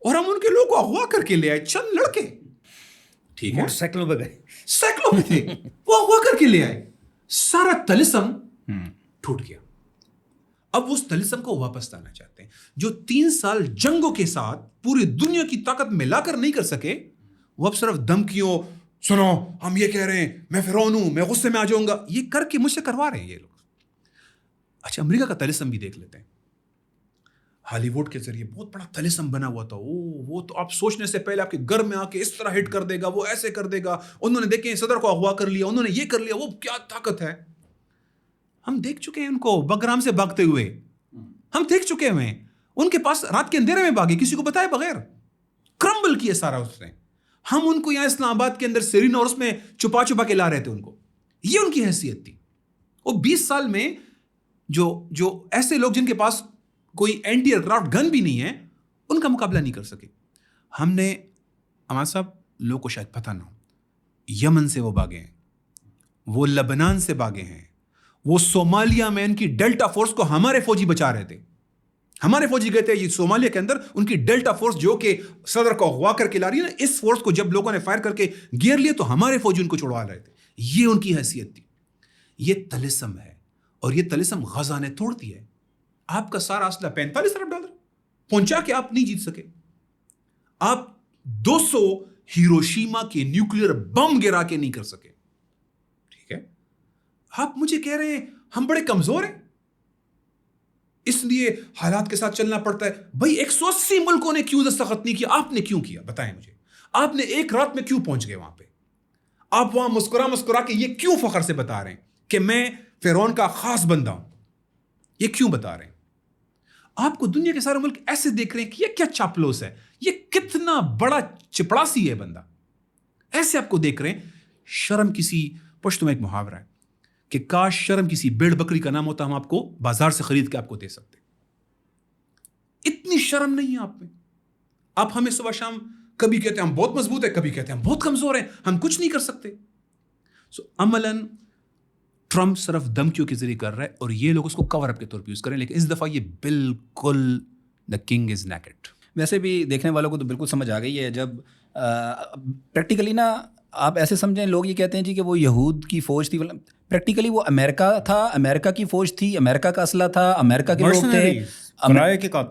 اور ہم ان کے لوگوں کو اغوا کر کے لے آئے, چند لڑکے, ٹھیک ہے, سیکلوں پہ گئے, سیکلوں میں تھے, وہ اغوا کر کے لے آئے. سارا طلسم ٹوٹ گیا. اب اس طلسم کو واپس لانا چاہتے ہیں. جو 3 سال جنگوں کے ساتھ پوری دنیا کی طاقت ملا کر نہیں کر سکے, وہ اب صرف دھمکیوں, سنو ہم یہ کہہ رہے ہیں, میں فرعون ہوں, میں غصے میں آ جاؤں گا, یہ کر کے مجھ سے کروا رہے ہیں یہ لوگ. اچھا, امریکہ کا طلسم بھی دیکھ لیتے ہیں. ہالی ووڈ کے ذریعے بہت بڑا طلسم بنا ہوا تھا. وہ تو آپ سوچنے سے پہلے آپ کے گھر میں آ کے اس طرح ہٹ کر دے گا, وہ ایسے کر دے گا. انہوں نے دیکھیں صدر کو اغوا کر لیا, انہوں نے یہ کر لیا, وہ کیا طاقت ہے. ہم دیکھ چکے ہیں ان کو بگرام سے بھاگتے ہوئے, ہم دیکھ چکے ہیں ان کے پاس رات کے اندھیرے میں بھاگے, کسی کو بتائے بغیر, کرمبل کیے سارا اس نے. ہم ان کو یہاں اسلام آباد کے اندر سیرین اور اس میں چھپا کے لا رہے تھے ان کو. یہ ان کی حیثیت تھی. وہ 20 سال میں جو ایسے لوگ جن کے پاس کوئی اینٹی ایئر کرافٹ گن بھی نہیں ہے, ان کا مقابلہ نہیں کر سکے. ہم نے, امان صاحب لوگوں کو شاید پتہ نہ ہو, یمن سے وہ بھاگے ہیں, وہ لبنان سے بھاگے ہیں, وہ صومالیہ میں ان کی ڈیلٹا فورس کو ہمارے فوجی بچا رہے تھے. ہمارے فوجی گئے تھے یہ صومالیہ کے اندر, ان کی ڈیلٹا فورس جو کہ صدر کو اغوا کر کے لا رہی ہے نا, اس فورس کو جب لوگوں نے فائر کر کے گھیر لیا تو ہمارے فوجی ان کو چھڑوا رہے تھے. یہ ان کی حیثیت تھی. یہ طلسم ہے, اور یہ طلسم غزہ نے توڑ دیا ہے. آپ کا سارا اسلحہ $45 ارب پہنچا کے آپ نہیں جیت سکے. آپ 200 ہیروشیما کے نیوکلیر بم گرا کے نہیں کر سکے. ٹھیک ہے, آپ مجھے کہہ رہے ہیں ہم بڑے کمزور ہیں, اس لیے حالات کے ساتھ چلنا پڑتا ہے. بھائی 180 ملکوں نے کیوں دستخط نہیں کیا, آپ نے کیوں کیا بتائیں مجھے. آپ نے ایک رات میں کیوں پہنچ گئے وہاں پہ. آپ وہاں مسکرا کے یہ کیوں فخر سے بتا رہے ہیں کہ میں فرعون کا خاص بندہ ہوں, یہ کیوں بتا رہے ہیں. آپ کو دنیا کے سارے ملک ایسے دیکھ رہے ہیں کہ یہ کیا چاپلوس ہے, یہ کتنا بڑا چپڑاسی ہے بندہ, ایسے آپ کو دیکھ رہے ہیں. شرم کسی, پشتو میں ایک محاورہ ہے کہ کاش شرم کسی بیڑ بکری کا نام ہوتا, ہم آپ کو بازار سے خرید کے آپ کو دے سکتے. اتنی شرم نہیں ہے آپ میں. آپ ہمیں صبح شام کبھی کہتے ہیں ہم بہت مضبوط ہیں, کبھی کہتے ہیں ہم بہت کمزور ہیں, ہم کچھ نہیں کر سکتے. عملاً ٹرمپ صرف دھمکیوں کے ذریعے کر رہا ہے, اور یہ لوگ اس کو کور اپ کے طور پہ یوز کریں. لیکن اس دفعہ یہ بالکل دا کنگ از نیکڈ. ویسے بھی دیکھنے والوں کو تو بالکل سمجھ آ گئی ہے. جب پریکٹیکلی نا آپ ایسے سمجھیں, لوگ یہ کہتے ہیں جی کہ وہ یہود کی فوج تھی, پریکٹیکلی وہ امریکہ تھا, امریکہ کی فوج تھی, امریکہ کا اسلحہ تھا, امریکہ کے لوگ تھے,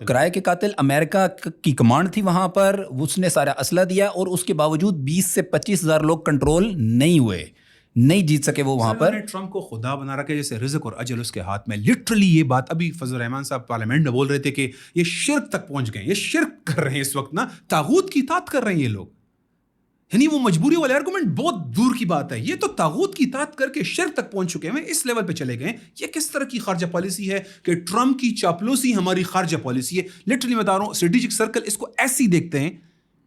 کرائے کے قاتل, امریکہ کی کمانڈ تھی وہاں پر, اس نے سارا اسلحہ دیا, اور اس کے باوجود 20 سے 25 ہزار لوگ کنٹرول نہیں ہوئے, نہیں جیت سکے وہ وہاں پر. ٹرمپ کو خدا بنا رکھا ہے, جیسے رزق اور اجل اس کے ہاتھ میں. لٹرلی یہ بات ابھی فضل الرحمان صاحب پارلیمنٹ میں بول رہے تھے کہ یہ شرک تک پہنچ گئے, یہ شرک کر رہے ہیں اس وقت نا, طاغوت کی اطاعت کر رہے ہیں یہ لوگ. یعنی وہ مجبوری والے آرگومنٹ بہت دور کی بات ہے, یہ تو طاغوت کی اطاعت کر کے شرک تک پہنچ چکے ہیں, اس لیول پہ چلے گئے. یہ کس طرح کی خارجہ پالیسی ہے کہ ٹرمپ کی چاپلوسی ہماری خارجہ پالیسی ہے. لٹرلی میں بتا رہا ہوں, اسٹریٹجک سرکل اس کو ایسی دیکھتے ہیں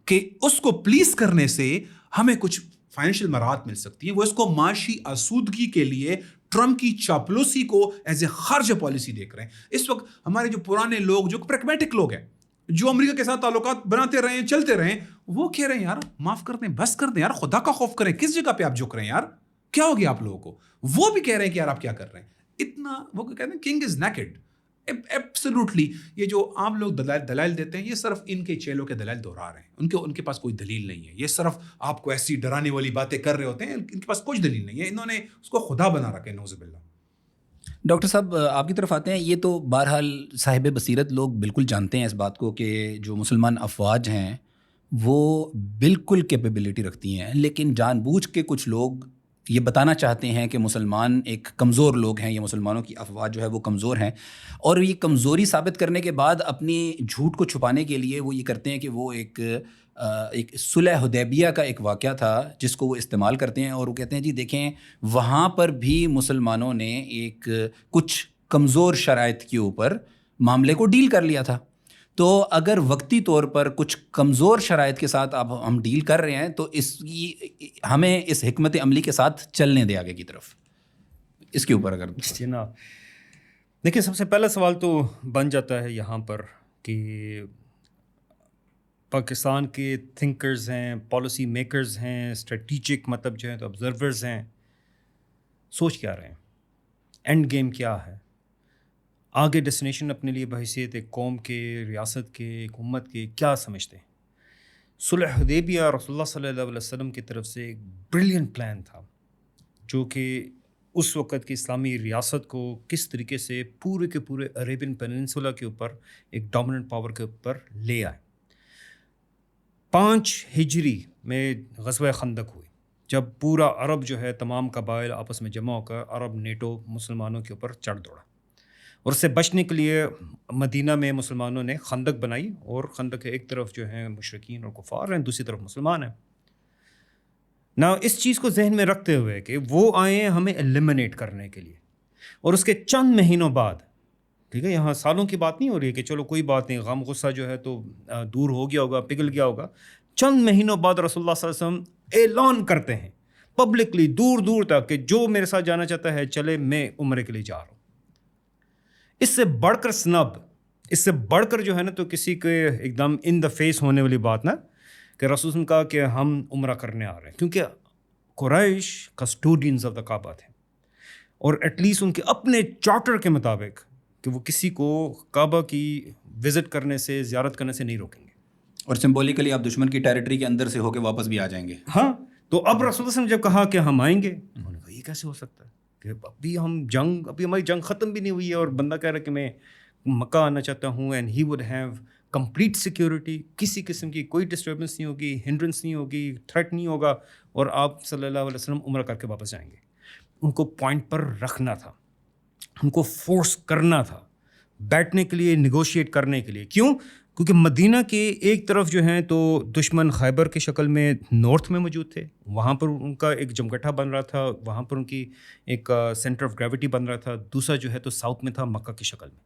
کہ اس کو پلیز کرنے سے ہمیں کچھ فائنینشیل مراحت مل سکتی ہے. وہ اس کو معاشی آسودگی کے لیے ٹرمپ کی چاپلوسی کو ایز اے خارجہ پالیسی دیکھ رہے ہیں. اس وقت ہمارے جو پرانے لوگ جو پریگمیٹک لوگ ہیں, جو امریکہ کے ساتھ تعلقات بناتے رہے ہیں, چلتے رہے ہیں, وہ کہہ رہے ہیں یار معاف کر دیں, بس کر دیں یار, خدا کا خوف کریں, کس جگہ پہ آپ جھک رہے ہیں یار, کیا ہو گیا آپ لوگوں کو. وہ بھی کہہ رہے ہیں کہ یار آپ کیا کر رہے ہیں اتنا. وہ کہتے ہیں کنگ از نیکڈ. ایبسلیوٹلی یہ جو عام لوگ دلائل دیتے ہیں, یہ صرف ان کے چیلوں کے دلائل دہرا رہے ہیں. ان کے پاس کوئی دلیل نہیں ہے. یہ صرف آپ کو ایسی ڈرانے والی باتیں کر رہے ہوتے ہیں, ان کے پاس کچھ دلیل نہیں ہے. انہوں نے اس کو خدا بنا رکھا ہے, نعوذ باللہ. ڈاکٹر صاحب آپ کی طرف آتے ہیں. یہ تو بہرحال صاحب بصیرت لوگ بالکل جانتے ہیں اس بات کو کہ جو مسلمان افواج ہیں وہ بالکل کیپیبلٹی رکھتی ہیں, لیکن جان بوجھ کے کچھ لوگ یہ بتانا چاہتے ہیں کہ مسلمان ایک کمزور لوگ ہیں, یہ مسلمانوں کی افواج جو ہے وہ کمزور ہیں, اور یہ کمزوری ثابت کرنے کے بعد اپنی جھوٹ کو چھپانے کے لیے وہ یہ کرتے ہیں کہ وہ ایک صلح حدیبیہ کا ایک واقعہ تھا جس کو وہ استعمال کرتے ہیں, اور وہ کہتے ہیں جی دیکھیں وہاں پر بھی مسلمانوں نے ایک کچھ کمزور شرائط کے اوپر معاملے کو ڈیل کر لیا تھا. تو اگر وقتی طور پر کچھ کمزور شرائط کے ساتھ اب ہم ڈیل کر رہے ہیں تو اس کی ہمیں اس حکمت عملی کے ساتھ چلنے دیں آگے کی طرف. اس کے اوپر اگر جناب دیکھیں, سب سے پہلا سوال تو بن جاتا ہے یہاں پر کہ پاکستان کے تھنکرز ہیں, پالیسی میکرز ہیں, اسٹریٹجک مطلب جو ہے تو آبزرورز ہیں, سوچ کیا رہے ہیں, اینڈ گیم کیا ہے, آگے ڈیسٹینیشن اپنے لیے بحیثیت ایک قوم کے, ریاست کے, ایک امت کے کیا سمجھتے ہیں. صلح حدیبیہ رسول اللہ صلی اللہ علیہ وسلم کی طرف سے ایک بریلینٹ پلان تھا جو کہ اس وقت کی اسلامی ریاست کو کس طریقے سے پورے کے پورے عربین پیننسولا کے اوپر ایک ڈومیننٹ پاور کے اوپر لے آئے. 5 ہجری میں غزوہ خندق ہوئی جب پورا عرب جو ہے تمام قبائل آپس میں جمع ہو کر عرب نیٹو مسلمانوں کے اوپر چڑھ دوڑا, اور اس سے بچنے کے لیے مدینہ میں مسلمانوں نے خندق بنائی, اور خندق ایک طرف جو ہیں مشرکین اور کفار ہیں, دوسری طرف مسلمان ہیں. نا اس چیز کو ذہن میں رکھتے ہوئے کہ وہ آئے ہیں ہمیں ایلیمنیٹ کرنے کے لیے, اور اس کے چند مہینوں بعد, ٹھیک ہے, یہاں سالوں کی بات نہیں ہو رہی ہے کہ چلو کوئی بات نہیں, غم غصہ جو ہے تو دور ہو گیا ہوگا, پگھل گیا ہوگا, چند مہینوں بعد رسول اللہ صلی اللہ علیہ وسلم اعلان کرتے ہیں پبلکلی دور دور تک کہ جو میرے ساتھ جانا چاہتا ہے چلے, میں عمرے کے لیے جا رہا ہوں. اس سے بڑھ کر سنب, اس سے بڑھ کر جو ہے نا تو کسی کے ایک دم ان دا فیس ہونے والی بات نا کہ رسول نے کہا کہ ہم عمرہ کرنے آ رہے ہیں, کیونکہ قریش کسٹوڈینز آف دا کعبہ تھے, اور ایٹ لیسٹ ان کے اپنے چارٹر کے مطابق کہ وہ کسی کو کعبہ کی وزٹ کرنے سے, زیارت کرنے سے نہیں روکیں گے, اور سمبولیکلی آپ دشمن کی ٹیریٹری کے اندر سے ہو کے واپس بھی آ جائیں گے. ہاں, تو اب رسول اللہ نے جب کہا کہ ہم آئیں گے, انہوں نے کہا یہ کیسے ہو سکتا ہے کہ ابھی ہماری جنگ ختم بھی نہیں ہوئی ہے, اور بندہ کہہ رہا ہے کہ میں مکہ آنا چاہتا ہوں, and he would have complete security, کسی قسم کی کوئی ڈسٹربنس نہیں ہوگی, ہنڈرنس نہیں ہوگی, تھریٹ نہیں ہوگا, اور آپ صلی اللہ علیہ وسلم عمرہ کر کے واپس جائیں گے. ان کو پوائنٹ پر رکھنا تھا, ان کو فورس کرنا تھا بیٹھنے کے لیے, نیگوشیٹ کرنے کے لیے. کیوں؟ کیونکہ مدینہ کے ایک طرف جو ہیں تو دشمن خیبر کی شکل میں نارتھ میں موجود تھے, وہاں پر ان کا ایک جمگٹھا بن رہا تھا, وہاں پر ان کی ایک سینٹر آف گریوٹی بن رہا تھا. دوسرا جو ہے تو ساؤتھ میں تھا, مکہ کی شکل میں.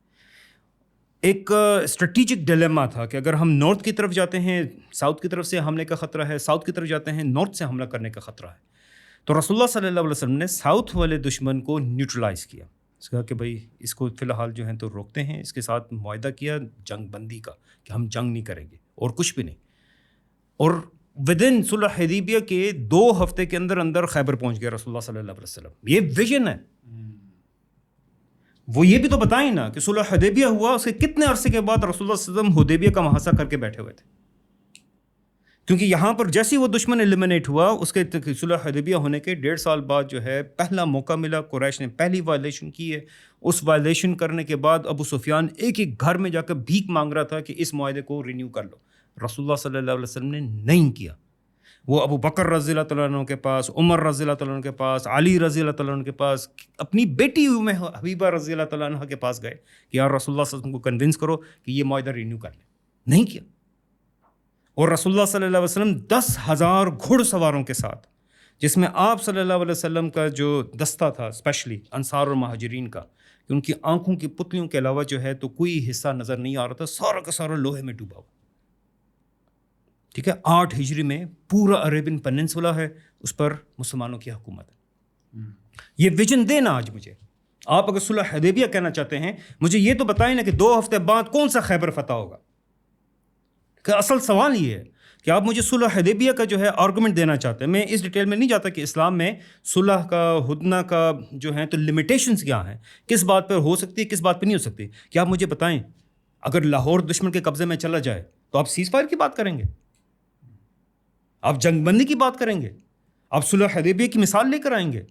ایک اسٹریٹجک ڈیلیما تھا کہ اگر ہم نارتھ کی طرف جاتے ہیں ساؤتھ کی طرف سے حملے کا خطرہ ہے, ساؤتھ کی طرف جاتے ہیں نارتھ سے حملہ کرنے کا خطرہ ہے. تو رسول اللہ صلی اللہ علیہ وسلم نے ساؤتھ والے دشمن کو نیوٹرلائز کیا, اس کہا کہ بھائی اس کو فی الحال جو ہے تو روکتے ہیں, اس کے ساتھ معاہدہ کیا جنگ بندی کا کہ ہم جنگ نہیں کریں گے اور کچھ بھی نہیں. اور ودن صلح حدیبیہ کے 2 ہفتے کے اندر اندر خیبر پہنچ گیا رسول اللہ صلی اللہ علیہ وسلم. یہ ویژن ہے. وہ یہ بھی تو بتائیں نا کہ صلح حدیبیہ ہوا, اس کے کتنے عرصے کے بعد رسول اللہ صلی اللہ علیہ وسلم حدیبیہ کا محاصرہ کر کے بیٹھے ہوئے تھے, کیونکہ یہاں پر جیسے وہ دشمن ایلیمنیٹ ہوا, اس کے صلح حدیبیہ ہونے کے 1.5 سال بعد جو ہے پہلا موقع ملا, قریش نے پہلی وائلیشن کی ہے. اس وائلیشن کرنے کے بعد ابو سفیان ایک ایک گھر میں جا کر بھیک مانگ رہا تھا کہ اس معاہدے کو رینیو کر لو. رسول اللہ صلی اللہ علیہ وسلم نے نہیں کیا. وہ ابو بکر رضی اللہ تعالیٰ عنہ کے پاس, عمر رضی اللہ تعالیٰ عنہ کے پاس, علی رضی اللہ تعالیٰ عنہ کے پاس, اپنی بیٹی ام حبیبہ رضی اللہ تعالیٰ عنہ کے پاس گئے کہ یار رسول اللہ صلی اللہ علیہ وسلم کو کنونس کرو کہ یہ معاہدہ رینیو کر لیں. نہیں کیا. اور رسول اللہ صلی اللہ علیہ وسلم 10,000 گھڑ سواروں کے ساتھ, جس میں آپ صلی اللہ علیہ وسلم کا جو دستہ تھا اسپیشلی انصار اور مہاجرین کا, کہ ان کی آنکھوں کی پتلیوں کے علاوہ جو ہے تو کوئی حصہ نظر نہیں آ رہا تھا, سارا کا سارا لوہے میں ڈوبا ہوا. ٹھیک ہے, 8 ہجری میں پورا عربین پیننسولا ہے, اس پر مسلمانوں کی حکومت ہے. یہ ویژن دینا آج مجھے. آپ اگر صلح حدیبیہ کہنا چاہتے ہیں مجھے یہ تو بتائیں نا کہ 2 ہفتے بعد کون سا خیبر فتح ہوگا. کہ اصل سوال یہ ہے کہ آپ مجھے صلح حدیبیہ کا جو ہے آرگومنٹ دینا چاہتے ہیں. میں اس ڈیٹیل میں نہیں جاتا کہ اسلام میں صلح کا ہدنہ کا جو ہے تو لمیٹیشنز کیا ہیں, کس بات پر ہو سکتی ہے, کس بات پہ نہیں ہو سکتی. کیا آپ مجھے بتائیں اگر لاہور دشمن کے قبضے میں چلا جائے تو آپ سیز فائر کی بات کریں گے, آپ جنگ بندی کی بات کریں گے, آپ صلح حدیبیہ کی مثال لے کر آئیں گے؟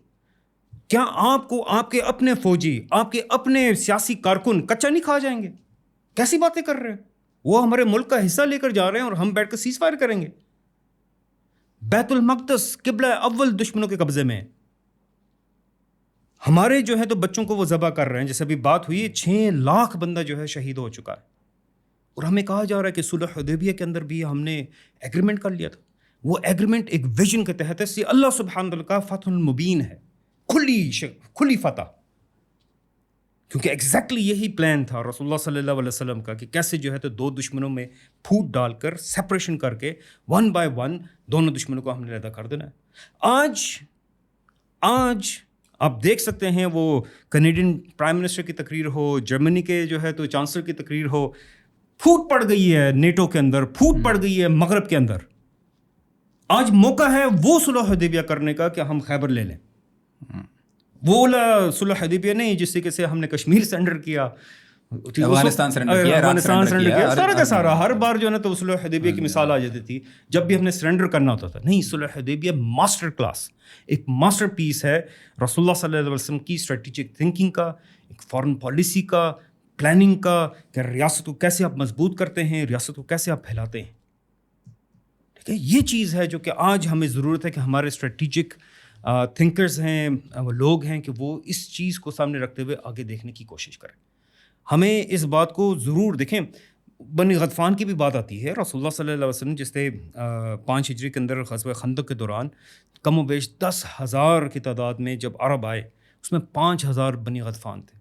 کیا آپ کو آپ کے اپنے فوجی, آپ کے اپنے سیاسی کارکن کچا نہیں کھا جائیں گے؟ کیسی باتیں کر رہے ہیں؟ وہ ہمارے ملک کا حصہ لے کر جا رہے ہیں اور ہم بیٹھ کر سیز فائر کریں گے. بیت المقدس قبلہ اول دشمنوں کے قبضے میں, ہمارے جو ہے تو بچوں کو وہ ذبح کر رہے ہیں. جیسے ابھی بات ہوئی 6 لاکھ بندہ جو ہے شہید ہو چکا ہے, اور ہمیں کہا جا رہا ہے کہ صلح حدیبیہ کے اندر بھی ہم نے ایگریمنٹ کر لیا تھا. وہ ایگریمنٹ ایک ویژن کے تحت ہے, اللہ سبحانہ وتعالی کا فتح المبین ہے, کھلی فتح. کیونکہ ایگزیکٹلی یہی پلان تھا رسول اللہ صلی اللہ علیہ وسلم کا کہ کیسے جو ہے تو 2 دشمنوں میں پھوٹ ڈال کر سپریشن کر کے 1 بائی 1 دونوں دشمنوں کو ہم نے علیحدہ کر دینا ہے. آج آپ دیکھ سکتے ہیں وہ کینیڈین پرائم منسٹر کی تقریر ہو, جرمنی کے جو ہے تو چانسلر کی تقریر ہو, پھوٹ پڑ گئی ہے نیٹو کے اندر, پھوٹ پڑ گئی ہے مغرب کے اندر. آج موقع ہے وہ صلح حدیبیہ کرنے کا کہ ہم خیبر لے لیں. وہ صلح حدیبیہ نہیں جس طریقے سے ہم نے کشمیر سرنڈر کیا, افغانستان سرنڈر کیا, سارا کا سارا. ہر بار جو ہے نا تو صلح حدیبیہ کی مثال آ جاتی تھی جب بھی ہم نے سرنڈر کرنا ہوتا تھا. نہیں, صلح حدیبیہ ماسٹر کلاس, ایک ماسٹر پیس ہے رسول اللہ صلی اللہ علیہ وسلم کی اسٹریٹجک تھنکنگ کا, ایک فارن پالیسی کا, پلاننگ کا, کہ ریاست کو کیسے آپ مضبوط کرتے ہیں, ریاست کو کیسے آپ پھیلاتے ہیں. ٹھیک ہے, یہ چیز ہے جو کہ آج ہمیں ضرورت ہے کہ ہمارے اسٹریٹجک تھنکرز ہیں, وہ لوگ ہیں کہ وہ اس چیز کو سامنے رکھتے ہوئے آگے دیکھنے کی کوشش کریں. ہمیں اس بات کو ضرور دیکھیں. بنی غطفان کی بھی بات آتی ہے. رسول اللہ صلی اللہ علیہ وسلم جس سے 5 ہجری کے اندر غزوہ خندق کے دوران کم و بیش 10,000 کی تعداد میں جب عرب آئے, اس میں 5,000 بنی غطفان تھے,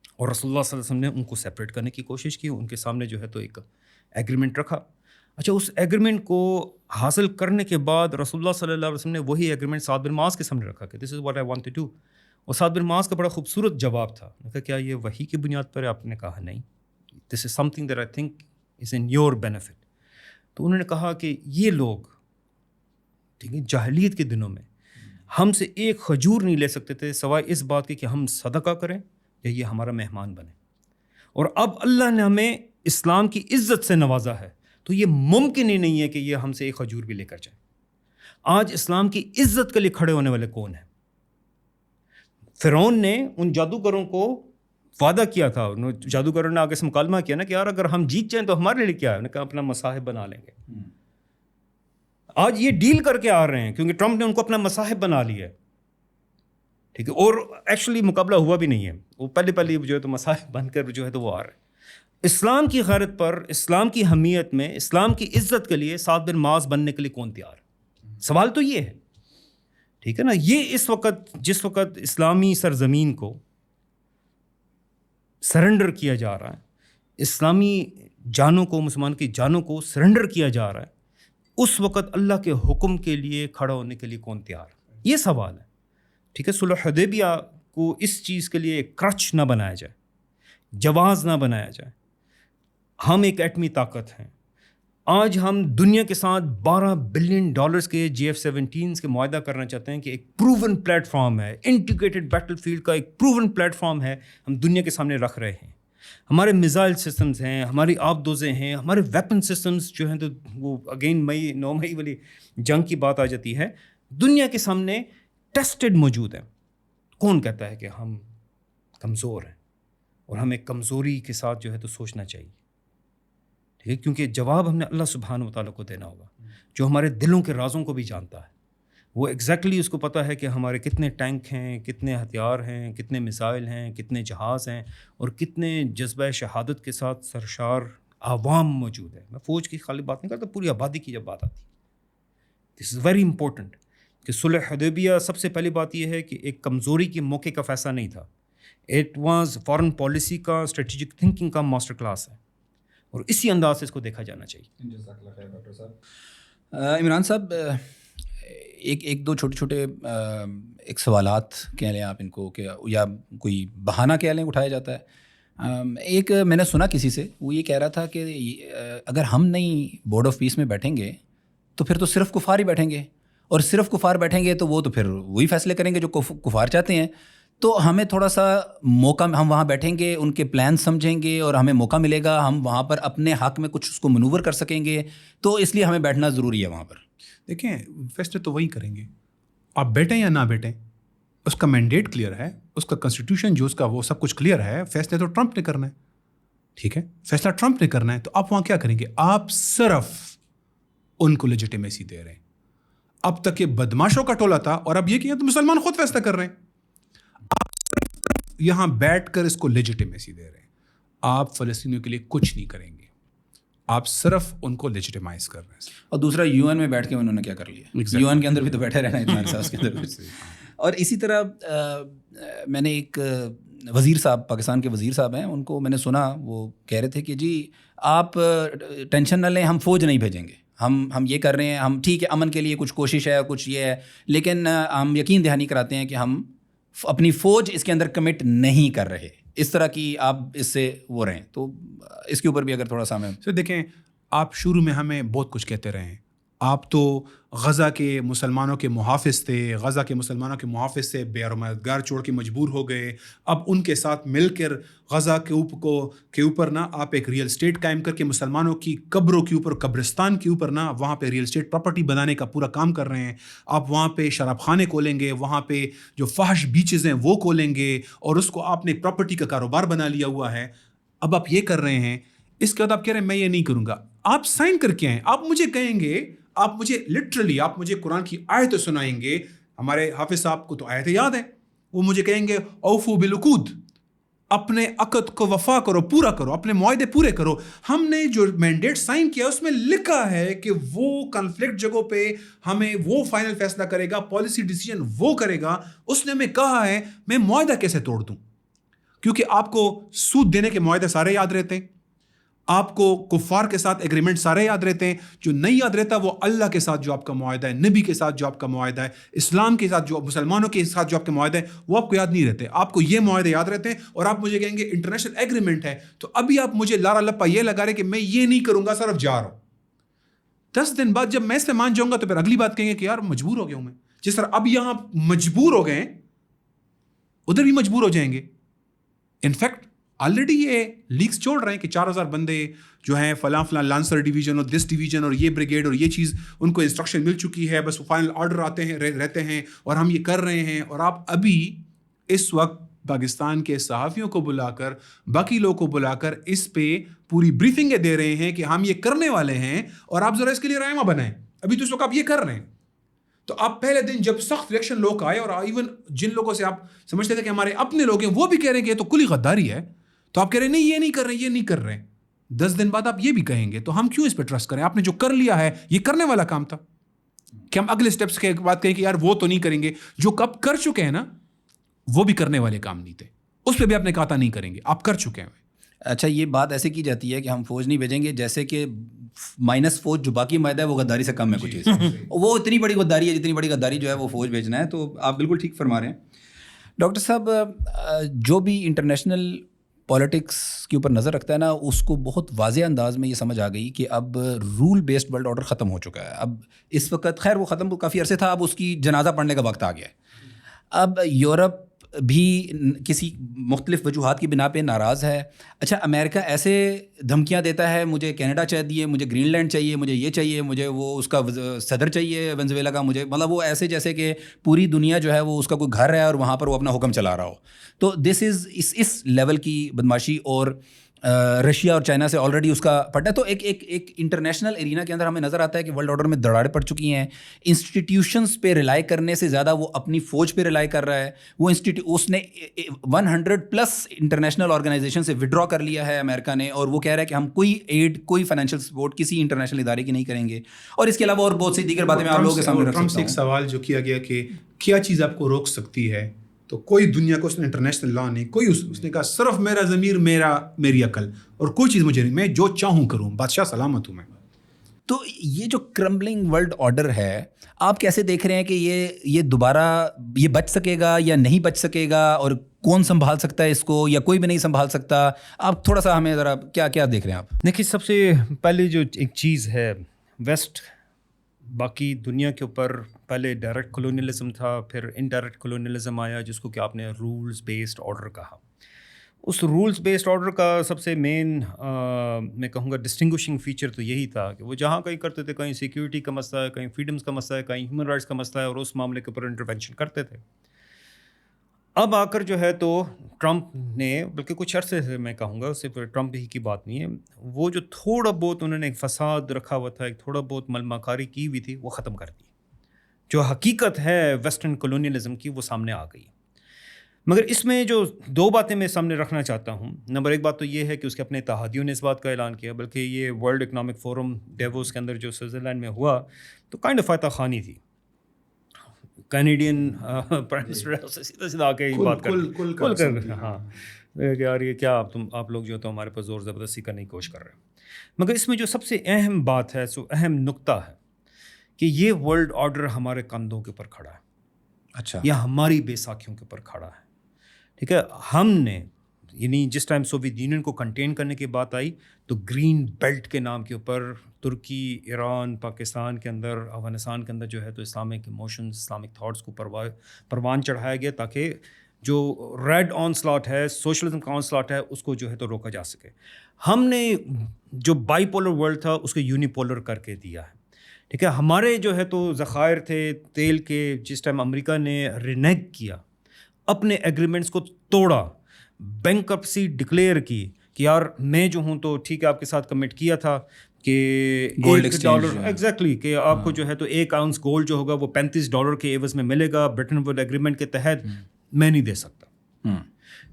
اور رسول اللہ صلی اللہ علیہ وسلم نے ان کو سیپریٹ کرنے کی کوشش کی. ان کے سامنے جو ہے تو ایک ایگریمنٹ رکھا. اچھا, اس ایگریمنٹ کو حاصل کرنے کے بعد رسول اللہ صلی اللہ علیہ وسلم نے وہی ایگریمنٹ سعد بن معاذ کے سامنے رکھا کہ this is what I want to do. اور سعد بن معاذ کا بڑا خوبصورت جواب تھا. میں کہا کیا یہ وحی کی بنیاد پر ہے؟ آپ نے کہا نہیں, this is something that I think is in your benefit. تو انہوں نے کہا کہ یہ لوگ ٹھیک ہے جاہلیت کے دنوں میں ہم سے ایک کھجور نہیں لے سکتے تھے سوائے اس بات کے کہ ہم صدقہ کریں یا یہ ہمارا مہمان بنے. اور اب اللہ نے ہمیں اسلام کی عزت سے نوازا ہے تو یہ ممکن ہی نہیں ہے کہ یہ ہم سے ایک کھجور بھی لے کر جائیں. آج اسلام کی عزت کے لیے کھڑے ہونے والے کون ہیں؟ فرعون نے ان جادوگروں کو وعدہ کیا تھا, جادوگروں نے آگے سے مکالمہ کیا نا کہ یار اگر ہم جیت جائیں تو ہمارے لیے کیا ہے, انہوں نے کہا اپنا مصاحب بنا لیں گے. آج یہ ڈیل کر کے آ رہے ہیں کیونکہ ٹرمپ نے ان کو اپنا مصاحب بنا لیا ہے. ٹھیک ہے, اور ایکچولی مقابلہ ہوا بھی نہیں ہے, وہ پہلے جو ہے تو مصاحب بن کر جو ہے تو وہ آ رہے ہیں. اسلام کی غیرت پر, اسلام کی حمیت میں, اسلام کی عزت کے لیے سعد بن معاذ بننے کے لیے کون تیار ہے؟ سوال تو یہ ہے. ٹھیک ہے نا, یہ اس وقت جس وقت اسلامی سرزمین کو سرنڈر کیا جا رہا ہے, اسلامی جانوں کو, مسلمان کی جانوں کو سرنڈر کیا جا رہا ہے, اس وقت اللہ کے حکم کے لیے کھڑا ہونے کے لیے کون تیار ہے؟ یہ سوال ہے. ٹھیک ہے, صلح حدیبیہ کو اس چیز کے لیے کرچ نہ بنایا جائے, جواز نہ بنایا جائے. ہم ایک ایٹمی طاقت ہیں. آج ہم دنیا کے ساتھ $12 بلین کے JF-17 کے معاہدہ کرنا چاہتے ہیں کہ ایک پروون پلیٹ فارم ہے, انٹیگریٹڈ بیٹل فیلڈ کا ایک پروون پلیٹ فارم ہے, ہم دنیا کے سامنے رکھ رہے ہیں. ہمارے میزائل سسٹمز ہیں, ہماری آبدوزیں ہیں, ہمارے ویپن سسٹمز جو ہیں تو وہ اگین 9 مئی والی جنگ کی بات آ جاتی ہے, دنیا کے سامنے ٹیسٹڈ موجود ہیں. کون کہتا ہے کہ ہم کمزور ہیں؟ اور ہمیں کمزوری کے ساتھ جو ہے تو سوچنا چاہیے. ٹھیک ہے, کیونکہ جواب ہم نے اللہ سبحانہ وتعالیٰ کو دینا ہوگا جو ہمارے دلوں کے رازوں کو بھی جانتا ہے. وہ ایگزیکٹلی اس کو پتہ ہے کہ ہمارے کتنے ٹینک ہیں, کتنے ہتھیار ہیں, کتنے میزائل ہیں, کتنے جہاز ہیں, اور کتنے جذبہ شہادت کے ساتھ سرشار عوام موجود ہے. میں فوج کی خالی بات نہیں کرتا, پوری آبادی کی جب بات آتی ہے. دس از ویری امپورٹنٹ کہ صلح حدیبیہ سب سے پہلی بات یہ ہے کہ ایک کمزوری کے موقع کا فیصلہ نہیں تھا. اٹ واز فارن پالیسی کا, اسٹریٹجک تھنکنگ کا ماسٹر کلاس ہے, اور اسی انداز سے اس کو دیکھا جانا چاہیے. عمران صاحب, ایک دو چھوٹے چھوٹے ایک سوالات کہہ لیں آپ ان کو کہ یا کوئی بہانہ کہہ لیں اٹھایا جاتا ہے. ایک میں نے سنا کسی سے, وہ یہ کہہ رہا تھا کہ اگر ہم نہیں بورڈ آف پیس میں بیٹھیں گے تو پھر تو صرف کفار ہی بیٹھیں گے, اور صرف کفار بیٹھیں گے تو وہ تو پھر وہی فیصلے کریں گے جو کفار چاہتے ہیں. تو ہمیں تھوڑا سا موقع, ہم وہاں بیٹھیں گے, ان کے پلان سمجھیں گے اور ہمیں موقع ملے گا, ہم وہاں پر اپنے حق میں کچھ اس کو منور کر سکیں گے, تو اس لیے ہمیں بیٹھنا ضروری ہے وہاں پر. دیکھیں فیصلے تو وہی کریں گے, آپ بیٹھیں یا نہ بیٹھیں, اس کا مینڈیٹ کلیئر ہے, اس کا کنسٹیٹیوشن جو اس کا وہ سب کچھ کلیئر ہے. فیصلے تو ٹرمپ نے کرنا ہے, ٹھیک ہے, فیصلہ ٹرمپ نے کرنا ہے. تو آپ وہاں کیا کریں گے؟ آپ صرف ان کو لیجیٹیمیسی دے رہے ہیں. اب تک یہ بدماشوں کا ٹولہ تھا, اور اب یہ کہ تو مسلمان خود فیصلہ کر رہے ہیں. آپ صرف یہاں بیٹھ کر اس کو لیجیٹیمیسی دے رہے ہیں. آپ فلسطینیوں کے لیے کچھ نہیں کریں گے, آپ صرف ان کو لیجیٹیمائز کر رہے ہیں. اور دوسرا یو این میں بیٹھ کے انہوں نے کیا کر لیا, یو این کے اندر بھی تو بیٹھے رہنا اتنا عرصہ اس کے اندر. اور اسی طرح میں نے ایک وزیر صاحب, پاکستان کے وزیر صاحب ہیں, ان کو میں نے سنا وہ کہہ رہے تھے کہ جی آپ ٹینشن نہ لیں, ہم فوج نہیں بھیجیں گے, ہم یہ کر رہے ہیں, ہم ٹھیک ہے امن کے لیے کچھ کوشش ہے, کچھ یہ ہے, لیکن ہم یقین دہانی کراتے ہیں کہ ہم اپنی فوج اس کے اندر کمٹ نہیں کر رہے. اس طرح کی آپ اس سے وہ رہیں. تو اس کے اوپر بھی اگر تھوڑا سا ہمیں دیکھیں, آپ شروع میں ہمیں بہت کچھ کہتے رہے ہیں. آپ تو غزہ کے مسلمانوں کے محافظ تھے, غزہ کے مسلمانوں کے محافظ سے بے مددگار چھوڑ کے مجبور ہو گئے. اب ان کے ساتھ مل کر غزہ کے اوپر نا آپ ایک ریئل اسٹیٹ قائم کر کے مسلمانوں کی قبروں کے اوپر, قبرستان کے اوپر نا وہاں پہ ریئل اسٹیٹ پراپرٹی بنانے کا پورا کام کر رہے ہیں. آپ وہاں پہ شراب خانے کھولیں گے, وہاں پہ جو فحش بیچز ہیں وہ کھولیں گے, اور اس کو آپ نے پراپرٹی کا کاروبار بنا لیا ہوا ہے. اب آپ یہ کر رہے ہیں, اس کے بعد آپ کہہ رہے ہیں میں یہ نہیں کروں گا. آپ سائن کر کے ہیں, آپ مجھے کہیں گے, آپ مجھے لٹرلی آپ مجھے قرآن کی آیت سنائیں گے. ہمارے حافظ صاحب کو تو آیتیں یاد ہیں, وہ مجھے کہیں گے اوفو بالعقود, اپنے عقد کو وفا کرو, پورا کرو, اپنے معاہدے پورے کرو. ہم نے جو مینڈیٹ سائن کیا اس میں لکھا ہے کہ وہ کنفلکٹ جگہوں پہ ہمیں وہ فائنل فیصلہ کرے گا, پالیسی ڈیسیجن وہ کرے گا. اس نے ہمیں کہا ہے میں معاہدہ کیسے توڑ دوں, کیونکہ آپ کو سود دینے کے معاہدے سارے یاد رہتے ہیں, آپ کو کفار کے ساتھ ایگریمنٹ سارے یاد رہتے ہیں. جو نہیں یاد رہتا وہ اللہ کے ساتھ جو آپ کا معاہدہ ہے, نبی کے ساتھ جو آپ کا معاہدہ ہے, اسلام کے ساتھ جو مسلمانوں کے ساتھ جو آپ کے معاہدے ہیں, وہ آپ کو یاد نہیں رہتے. آپ کو یہ معاہدے یاد رہتے ہیں, اور آپ مجھے کہیں گے انٹرنیشنل ایگریمنٹ ہے. تو ابھی آپ مجھے لارا لپا یہ لگا رہے کہ میں یہ نہیں کروں گا, صرف جا رہا ہوں. 10 دن بعد جب میں اس پہ مان جاؤں گا تو پھر اگلی بات کہیں گے کہ یار مجبور ہو گیا ہوں میں. جس طرح اب یہاں مجبور ہو گئے, ادھر بھی مجبور ہو جائیں گے. انفیکٹ آلریڈی یہ لیکس چھوڑ رہے ہیں کہ 4000 بندے جو ہیں فلاں لانسر ڈویژن اور دس ڈویژن اور یہ بریگیڈ اور یہ چیز, ان کو انسٹرکشن مل چکی ہے, بس وہ فائنل آرڈر آتے ہیں رہتے ہیں, اور ہم یہ کر رہے ہیں. اور آپ ابھی اس وقت پاکستان کے صحافیوں کو بلا کر, باقی لوگوں کو بلا کر اس پہ پوری بریفنگیں دے رہے ہیں کہ ہم یہ کرنے والے ہیں, اور آپ ذرا اس کے لیے رہنما بنائیں. ابھی تو اس وقت آپ یہ کر رہے ہیں. تو آپ پہلے دن جب سخت الیکشن لوگ آئے, اور ایون جن لوگوں سے آپ سمجھتے تھے کہ ہمارے اپنے لوگ ہیں, وہ بھی کہہ رہے ہیں کہ یہ تو کلی غداری ہے, تو آپ کہہ رہے ہیں نہیں یہ نہیں کر رہے, یہ نہیں کر رہے. 10 دن بعد آپ یہ بھی کہیں گے, تو ہم کیوں اس پہ ٹرسٹ کریں؟ آپ نے جو کر لیا ہے یہ کرنے والا کام تھا, کہ ہم اگلے سٹیپس کے بات کہیں کہ یار وہ تو نہیں کریں گے. جو کب کر چکے ہیں نا وہ بھی کرنے والے کام نہیں تھے, اس پہ بھی آپ نے کہا تھا نہیں کریں گے, آپ کر چکے ہیں. اچھا, یہ بات ایسے کی جاتی ہے کہ ہم فوج نہیں بھیجیں گے جیسے کہ مائنس فوج جو باقی معاہدہ ہے وہ غداری سے کم ہے کچھ. وہ اتنی بڑی غداری ہے جتنی بڑی غداری جو ہے وہ فوج بھیجنا ہے. تو آپ بالکل ٹھیک فرما رہے ہیں ڈاکٹر صاحب. جو بھی انٹرنیشنل پالیٹکس کے اوپر نظر رکھتا ہے نا, اس کو بہت واضح انداز میں یہ سمجھ آ گئی کہ اب رول بیسڈ ورلڈ آرڈر ختم ہو چکا ہے. اب اس وقت خیر وہ ختم کافی عرصے تھا, اب اس کی جنازہ پڑھنے کا وقت آ گیا ہے. اب یورپ بھی کسی مختلف وجوہات کی بنا پہ ناراض ہے. اچھا, امریکہ ایسے دھمکیاں دیتا ہے, مجھے کینیڈا چاہیے, مجھے گرین لینڈ چاہیے, مجھے یہ چاہیے, مجھے وہ اس کا صدر چاہیے وینزویلا کا, مجھے مطلب وہ ایسے جیسے کہ پوری دنیا جو ہے وہ اس کا کوئی گھر ہے اور وہاں پر وہ اپنا حکم چلا رہا ہو. تو دس از اس لیول کی بدماشی, اور رشیا اور چائنا سے آلریڈی اس کا پڑا ہے. تو ایک انٹرنیشنل ایرینا کے اندر ہمیں نظر آتا ہے کہ ورلڈ آرڈر میں دراڑیں پڑ چکی ہیں. انسٹیٹیوشنس پہ ریلائی کرنے سے زیادہ وہ اپنی فوج پہ ریلائی کر رہا ہے. وہ اس نے 100+ انٹرنیشنل آرگنائزیشن سے وڈرا کر لیا ہے امریکہ نے, اور وہ کہہ رہا ہے کہ ہم کوئی ایڈ, کوئی فائنینشیل سپورٹ کسی انٹرنیشنل ادارے کی نہیں کریں گے. اور اس کے علاوہ اور بہت سی دیگر باتیں میں آپ لوگوں کے سامنے رکھ سکتا ہوں. ایک سوال جو کیا گیا کہ کیا چیز آپ کو روک سکتی ہے, تو کوئی دنیا کو اس نے انٹرنیشنل لا نہیں, کوئی اس نے کہا صرف میرا ضمیر, میری عقل, اور کوئی چیز مجھے نہیں, میں جو چاہوں کروں, بادشاہ سلامت ہوں میں. تو یہ جو کرمبلنگ ورلڈ آرڈر ہے آپ کیسے دیکھ رہے ہیں کہ یہ دوبارہ یہ بچ سکے گا یا نہیں بچ سکے گا, اور کون سنبھال سکتا ہے اس کو یا کوئی بھی نہیں سنبھال سکتا؟ آپ تھوڑا سا ہمیں ذرا کیا دیکھ رہے ہیں آپ؟ دیکھیے, سب سے پہلے جو ایک چیز ہے, ویسٹ باقی دنیا کے اوپر پہلے ڈائریکٹ کولونیلزم تھا, پھر انڈائریکٹ کولونیلزم آیا جس کو کہ آپ نے رولز بیسڈ آرڈر کہا. اس رولز بیسڈ آرڈر کا سب سے مین میں کہوں گا ڈسٹنگوشنگ فیچر تو یہی تھا کہ وہ جہاں کہیں کرتے تھے, کہیں سیکیورٹی کا مسئلہ ہے, کہیں فریڈمز کا مسئلہ ہے, کہیں ہیومن رائٹس کا مسئلہ ہے, اور اس معاملے کے اوپر انٹرونشن کرتے تھے. اب آ کر جو ہے تو ٹرمپ نے, بلکہ کچھ عرصے سے میں کہوں گا, صرف ٹرمپ ہی کی بات نہیں ہے, وہ جو تھوڑا بہت انہوں نے ایک فساد رکھا ہوا تھا, ایک تھوڑا بہت ملمہ کاری کی ہوئی تھی, وہ ختم کر دی. جو حقیقت ہے ویسٹرن کولونیلزم کی وہ سامنے آ گئی. مگر اس میں جو دو باتیں میں سامنے رکھنا چاہتا ہوں. نمبر ایک بات تو یہ ہے کہ اس کے اپنے اتحادیوں نے اس بات کا اعلان کیا, بلکہ یہ ورلڈ اکنامک فورم ڈیووس کے اندر جو سوئٹزرلینڈ میں ہوا تو کائنڈ آف فاتح خانی تھی. کینیڈین پرائم منسٹر سیدھا سیدھا آ کے یہ بات کر ہاں کہ یار یہ کیا آپ لوگ جو تو ہمارے پاس زور زبردستی کرنے کی کوشش کر رہے ہیں. مگر اس میں جو سب سے اہم بات ہے, سو اہم نقطہ ہے کہ یہ ورلڈ آرڈر ہمارے کندھوں کے اوپر کھڑا ہے. اچھا, یا ہماری بے ساکھیوں کے اوپر کھڑا ہے. ٹھیک ہے, ہم نے یعنی جس ٹائم سوویت یونین کو کنٹین کرنے کی بات آئی تو گرین بیلٹ کے نام کے اوپر ترکی, ایران, پاکستان کے اندر, افغانستان کے اندر جو ہے تو اسلامک ایموشنز, اسلامک تھاٹس کو پروان چڑھایا گیا تاکہ جو ریڈ آن سلاٹ ہے, سوشلزم کا آن سلاٹ ہے, اس کو جو ہے تو روکا جا سکے. ہم نے جو بائی پولر ورلڈ تھا اس کو یونیپولر کر کے دیا ہے. ٹھیک ہے, ہمارے جو ہے تو ذخائر تھے تیل کے, جس ٹائم امریکہ نے رینیگ کیا, اپنے ایگریمنٹس کو توڑا, بینکرپسی ڈکلیئر کی کہ یار میں جو ہوں تو ٹھیک ہے آپ کے ساتھ کمٹ کیا تھا کہ $1 ایگزیکٹلی کہ آپ کو جو ہے تو 1 آؤنس گولڈ جو ہوگا وہ $35 کے عوض میں ملے گا برٹن ووڈ ایگریمنٹ کے تحت, میں نہیں دے سکتا.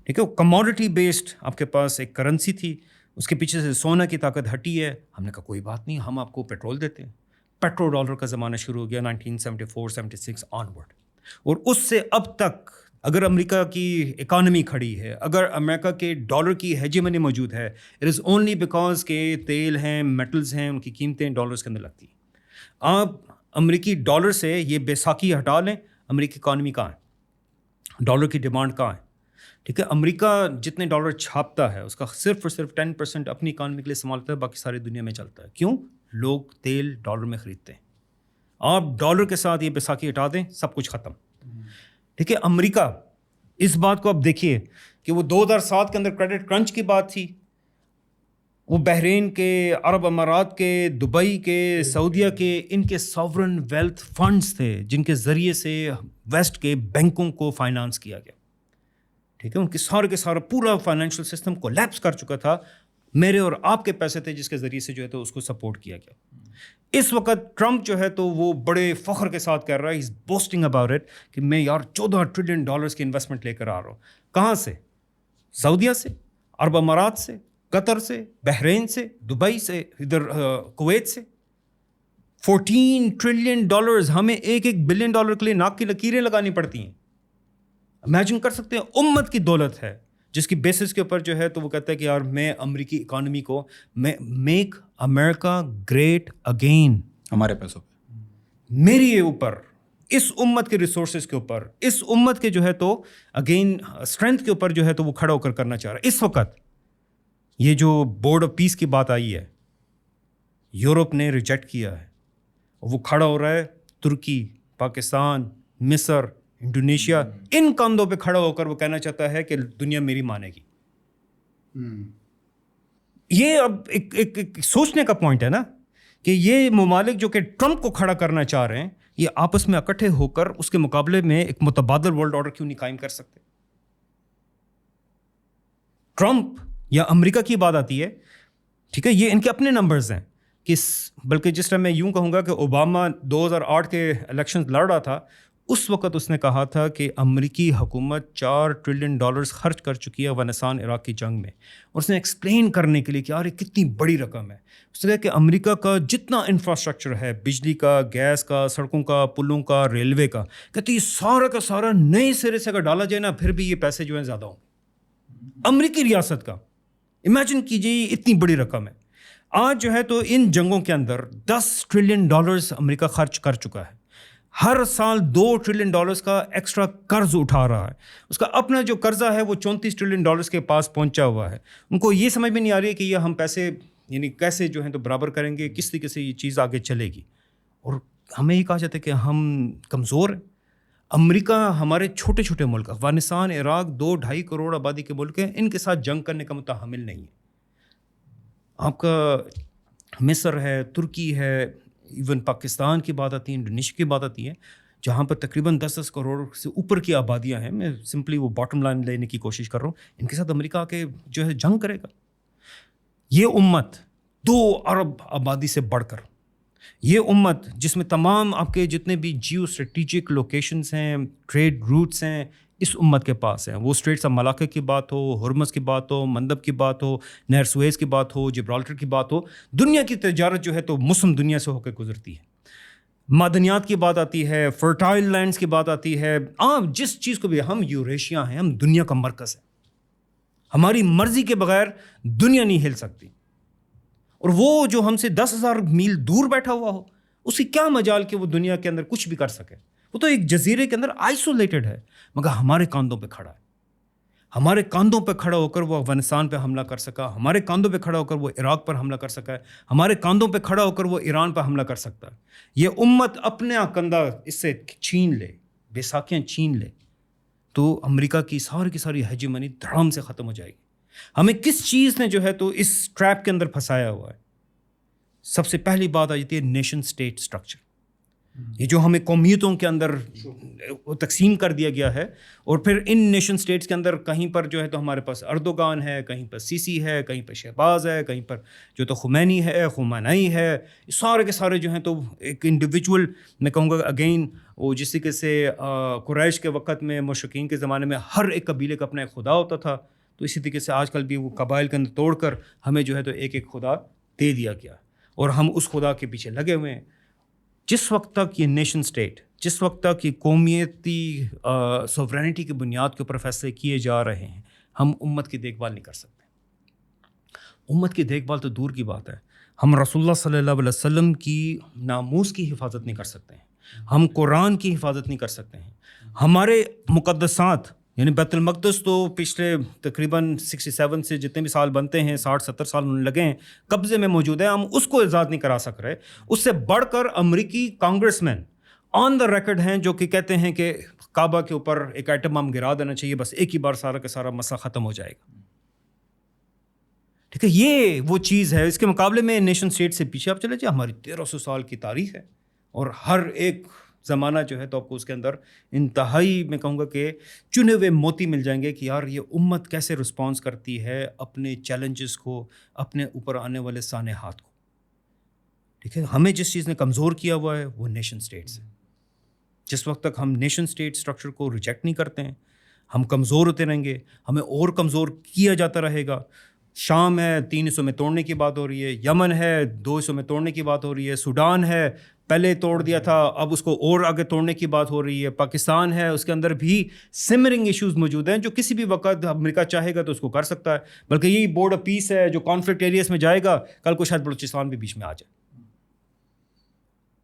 ٹھیک ہے, کموڈٹی بیسڈ آپ کے پاس ایک کرنسی تھی, اس کے پیچھے سے سونا کی طاقت ہٹی ہے. ہم نے کہا کوئی بات نہیں, ہم آپ کو پیٹرول دیتے ہیں. پیٹرو ڈالر کا زمانہ شروع ہو گیا 1974-76 آنورڈ, اور اس سے اب تک اگر امریکہ کی اکانومی کھڑی ہے, اگر امریکہ کے ڈالر کی ہیجمنی موجود ہے, اٹ از اونلی بیکاز کہ تیل ہیں, میٹلز ہیں, ان کی قیمتیں ڈالرز کے اندر لگتی ہیں. آپ امریکی ڈالر سے یہ بیساکھی ہٹا لیں, امریکی اکانومی کہاں ہے, ڈالر کی ڈیمانڈ کہاں ہے. ٹھیک ہے, امریکہ جتنے ڈالر چھاپتا ہے اس کا صرف اور صرف 10% اپنی اکانومی کے لیے استعمال ہوتا ہے, باقی ساری دنیا میں چلتا ہے. کیوں؟ لوگ تیل ڈالر میں خریدتے ہیں. آپ ڈالر کے ساتھ یہ بیساکھی ہٹا دیں, سب کچھ ختم. ٹھیک ہے, امریکہ اس بات کو اب دیکھیے کہ وہ 2007 کے اندر کریڈٹ کرنچ کی بات تھی, وہ بحرین کے, عرب امارات کے, دبئی کے, سعودیہ کے, ان کے ساورن ویلتھ فنڈز تھے جن کے ذریعے سے ویسٹ کے بینکوں کو فائنانس کیا گیا. ٹھیک ہے, ان کے سارا پورا فائنینشیل سسٹم کولیپس کر چکا تھا. میرے اور آپ کے پیسے تھے جس کے ذریعے سے جو ہے تو اس کو سپورٹ کیا گیا. اس وقت ٹرمپ جو ہے تو وہ بڑے فخر کے ساتھ کہہ رہا ہے, از بوسٹنگ اباؤٹ اٹ, کہ میں یار $14 ٹریلین کی انویسٹمنٹ لے کر آ رہا ہوں. کہاں سے؟ سعودیہ سے, عرب امارات سے, قطر سے, بحرین سے, دبئی سے, ادھر کویت سے. $14 ٹریلین, ہمیں $1 بلین کے لیے ناک کی لکیریں لگانی پڑتی ہیں. امیجن کر سکتے ہیں, امت کی دولت ہے جس کی بیسس کے اوپر جو ہے تو وہ کہتا ہے کہ یار میں امریکی اکانومی کو, میں میک امریکہ گریٹ اگین, ہمارے پیسوں پہ, میری اوپر, اس امت کے ریسورسز کے اوپر, اس امت کے جو ہے تو اگین اسٹرینتھ کے اوپر جو ہے تو وہ کھڑا ہو کر کرنا چاہ رہا ہے. اس وقت یہ جو بورڈ آف پیس کی بات آئی ہے, یورپ نے ریجیکٹ کیا ہے, وہ کھڑا ہو رہا ہے ترکی, پاکستان, مصر, انڈونیشیا, ان کندھوں پہ کھڑا ہو کر وہ کہنا چاہتا ہے کہ دنیا میری مانے گی. یہ اب ایک سوچنے کا پوائنٹ ہے نا کہ یہ ممالک جو کہ ٹرمپ کو کھڑا کرنا چاہ رہے ہیں, یہ آپس میں اکٹھے ہو کر اس کے مقابلے میں ایک متبادل ورلڈ آرڈر کیوں نہیں قائم کر سکتے. ٹرمپ یا امریکہ کی بات آتی ہے, ٹھیک ہے, یہ ان کے اپنے نمبرز ہیں, بلکہ جس طرح میں یوں کہوں گا کہ اوباما 2008 کے الیکشن لڑ رہا تھا, اس وقت اس نے کہا تھا کہ امریکی حکومت $4 ٹریلین خرچ کر چکی ہے افغانستان عراق کی جنگ میں, اور اس نے ایکسپلین کرنے کے لیے کہ یار یہ کتنی بڑی رقم ہے. اس نے کہا کہ امریکہ کا جتنا انفراسٹرکچر ہے, بجلی کا, گیس کا, سڑکوں کا, پلوں کا, ریلوے کا, کہتے یہ سارا کا سارا نئے سرے سے اگر ڈالا جائے نا پھر بھی یہ پیسے جو ہیں زیادہ ہوں گے. امریکی ریاست کا امیجن کیجیے, اتنی بڑی رقم ہے. آج جو ہے تو ان جنگوں کے اندر $10 ٹریلین امریکہ خرچ کر چکا ہے. ہر سال $2 ٹریلین کا ایکسٹرا قرض اٹھا رہا ہے. اس کا اپنا جو قرضہ ہے وہ $34 ٹریلین کے پاس پہنچا ہوا ہے. ان کو یہ سمجھ میں نہیں آ رہی ہے کہ یہ ہم پیسے یعنی کیسے جو ہیں تو برابر کریں گے, کس طریقے سے یہ چیز آگے چلے گی. اور ہمیں یہ کہا جاتا ہے کہ ہم کمزور ہیں. امریکہ ہمارے چھوٹے چھوٹے ملک, افغانستان, عراق 2-2.5 کروڑ آبادی کے ملک ہیں, ان کے ساتھ جنگ کرنے کا متحمل نہیں ہے. آپ کا مصر ہے, ترکی ہے, ایون پاکستان کی بات آتی ہے, انڈونیشیا کی بات آتی ہے, جہاں پر تقریباً 10 کروڑ سے اوپر کی آبادیاں ہیں. میں سمپلی وہ باٹم لائن لینے کی کوشش کر رہا ہوں. ان کے ساتھ امریکہ کے جو ہے جنگ کرے گا. یہ امت 2 ارب آبادی سے بڑھ کر, یہ امت جس میں تمام آپ کے جتنے بھی جیو اسٹریٹجک لوکیشنز ہیں, ٹریڈ روٹس ہیں, اس امت کے پاس ہیں. وہ اسٹریٹس آف ملاکا کی بات ہو, ہرمز کی بات ہو, مندب کی بات ہو, نہر سویز کی بات ہو, جبرالٹر کی بات ہو. دنیا کی تجارت جو ہے تو مسلم دنیا سے ہو کے گزرتی ہے. معدنیات کی بات آتی ہے, فرٹائل لینڈز کی بات آتی ہے. جس چیز کو بھی, ہم یوریشیا ہیں, ہم دنیا کا مرکز ہیں. ہماری مرضی کے بغیر دنیا نہیں ہل سکتی. اور وہ جو ہم سے 10,000 میل دور بیٹھا ہوا ہو, اس کی کیا مجال کہ وہ دنیا کے اندر کچھ بھی کر سکے. وہ تو ایک جزیرے کے اندر آئسولیٹڈ ہے, مگر ہمارے کاندھوں پہ کھڑا ہے. ہمارے کاندھوں پہ کھڑا ہو کر وہ افغانستان پہ حملہ کر سکا, ہمارے کاندھوں پہ کھڑا ہو کر وہ عراق پر حملہ کر سکا ہے, ہمارے کاندھوں پہ کھڑا ہو کر وہ ایران پہ حملہ کر سکتا ہے. یہ امت اپنے کندھا اس سے چھین لے, بیساکھیاں چھین لے, تو امریکہ کی ساری ہیجمنی دھڑام سے ختم ہو جائے گی. ہمیں کس چیز نے جو ہے تو اس ٹریپ کے اندر پھنسایا ہوا ہے؟ سب سے پہلی بات آ جاتی ہے نیشن اسٹیٹ اسٹرکچر. یہ جو ہمیں قومیتوں کے اندر تقسیم کر دیا گیا ہے, اور پھر ان نیشن اسٹیٹس کے اندر کہیں پر جو ہے تو ہمارے پاس اردوغان ہے, کہیں پر سیسی ہے, کہیں پر شہباز ہے, کہیں پر جو تو خمینی ہے, خمینائی ہے. سارے کے سارے جو ہیں تو ایک انڈیویجول, میں کہوں گا اگین وہ جس طریقے سے قریش کے وقت میں, مشرکین کے زمانے میں ہر ایک قبیلے کا اپنا ایک خدا ہوتا تھا, تو اسی طریقے سے آج کل بھی وہ قبائل کے اندر توڑ کر ہمیں جو ہے تو ایک خدا دے دیا گیا, اور ہم اس خدا کے پیچھے لگے ہوئے ہیں. جس وقت تک یہ نیشن اسٹیٹ, جس وقت تک یہ قومیتی سوورینٹی کی بنیاد کے اوپر فیصلے کیے جا رہے ہیں, ہم امت کی دیکھ بھال نہیں کر سکتے. امت کی دیکھ بھال تو دور کی بات ہے, ہم رسول اللہ صلی اللہ علیہ وسلم کی ناموس کی حفاظت نہیں کر سکتے ہیں, ہم قرآن کی حفاظت نہیں کر سکتے ہیں. ہمارے مقدسات یعنی بیت المقدس تو پچھلے تقریباً 67 سے جتنے بھی سال بنتے ہیں, 60-70 سال انہیں لگے ہیں, قبضے میں موجود ہے. ہم اس کو آزاد نہیں کرا سک رہے. اس سے بڑھ کر امریکی کانگریس مین آن دا ریکڈ ہیں جو کہ کہتے ہیں کہ کعبہ کے اوپر ایک ایٹم بم گرا دینا چاہیے, بس ایک ہی بار سارا کا سارا مسئلہ ختم ہو جائے گا. ٹھیک ہے, یہ وہ چیز ہے. اس کے مقابلے میں نیشن اسٹیٹ سے پیچھے آپ چلے جائیں, ہماری 1300 سال کی تاریخ ہے, اور ہر ایک زمانہ جو ہے تو آپ کو اس کے اندر انتہائی میں کہوں گا کہ چنے ہوئے موتی مل جائیں گے کہ یار یہ امت کیسے رسپانس کرتی ہے اپنے چیلنجز کو, اپنے اوپر آنے والے سانحات کو. ٹھیک ہے, ہمیں جس چیز نے کمزور کیا ہوا ہے وہ نیشن اسٹیٹس ہے. جس وقت تک ہم نیشن اسٹیٹ اسٹرکچر کو ریجیکٹ نہیں کرتے ہیں, ہم کمزور ہوتے رہیں گے, ہمیں اور کمزور کیا جاتا رہے گا. شام ہے 300 میں توڑنے کی بات ہو رہی ہے, یمن ہے 200 میں توڑنے کی بات ہو رہی ہے, سوڈان ہے پہلے توڑ دیا تھا اب اس کو اور آگے توڑنے کی بات ہو رہی ہے, پاکستان ہے اس کے اندر بھی سمرنگ ایشوز موجود ہیں جو کسی بھی وقت امریکہ چاہے گا تو اس کو کر سکتا ہے. بلکہ یہی بورڈ آف پیس ہے جو کانفلکٹ ایریاز میں جائے گا, کل کو شاید بلوچستان بھی بیچ میں آ جائے.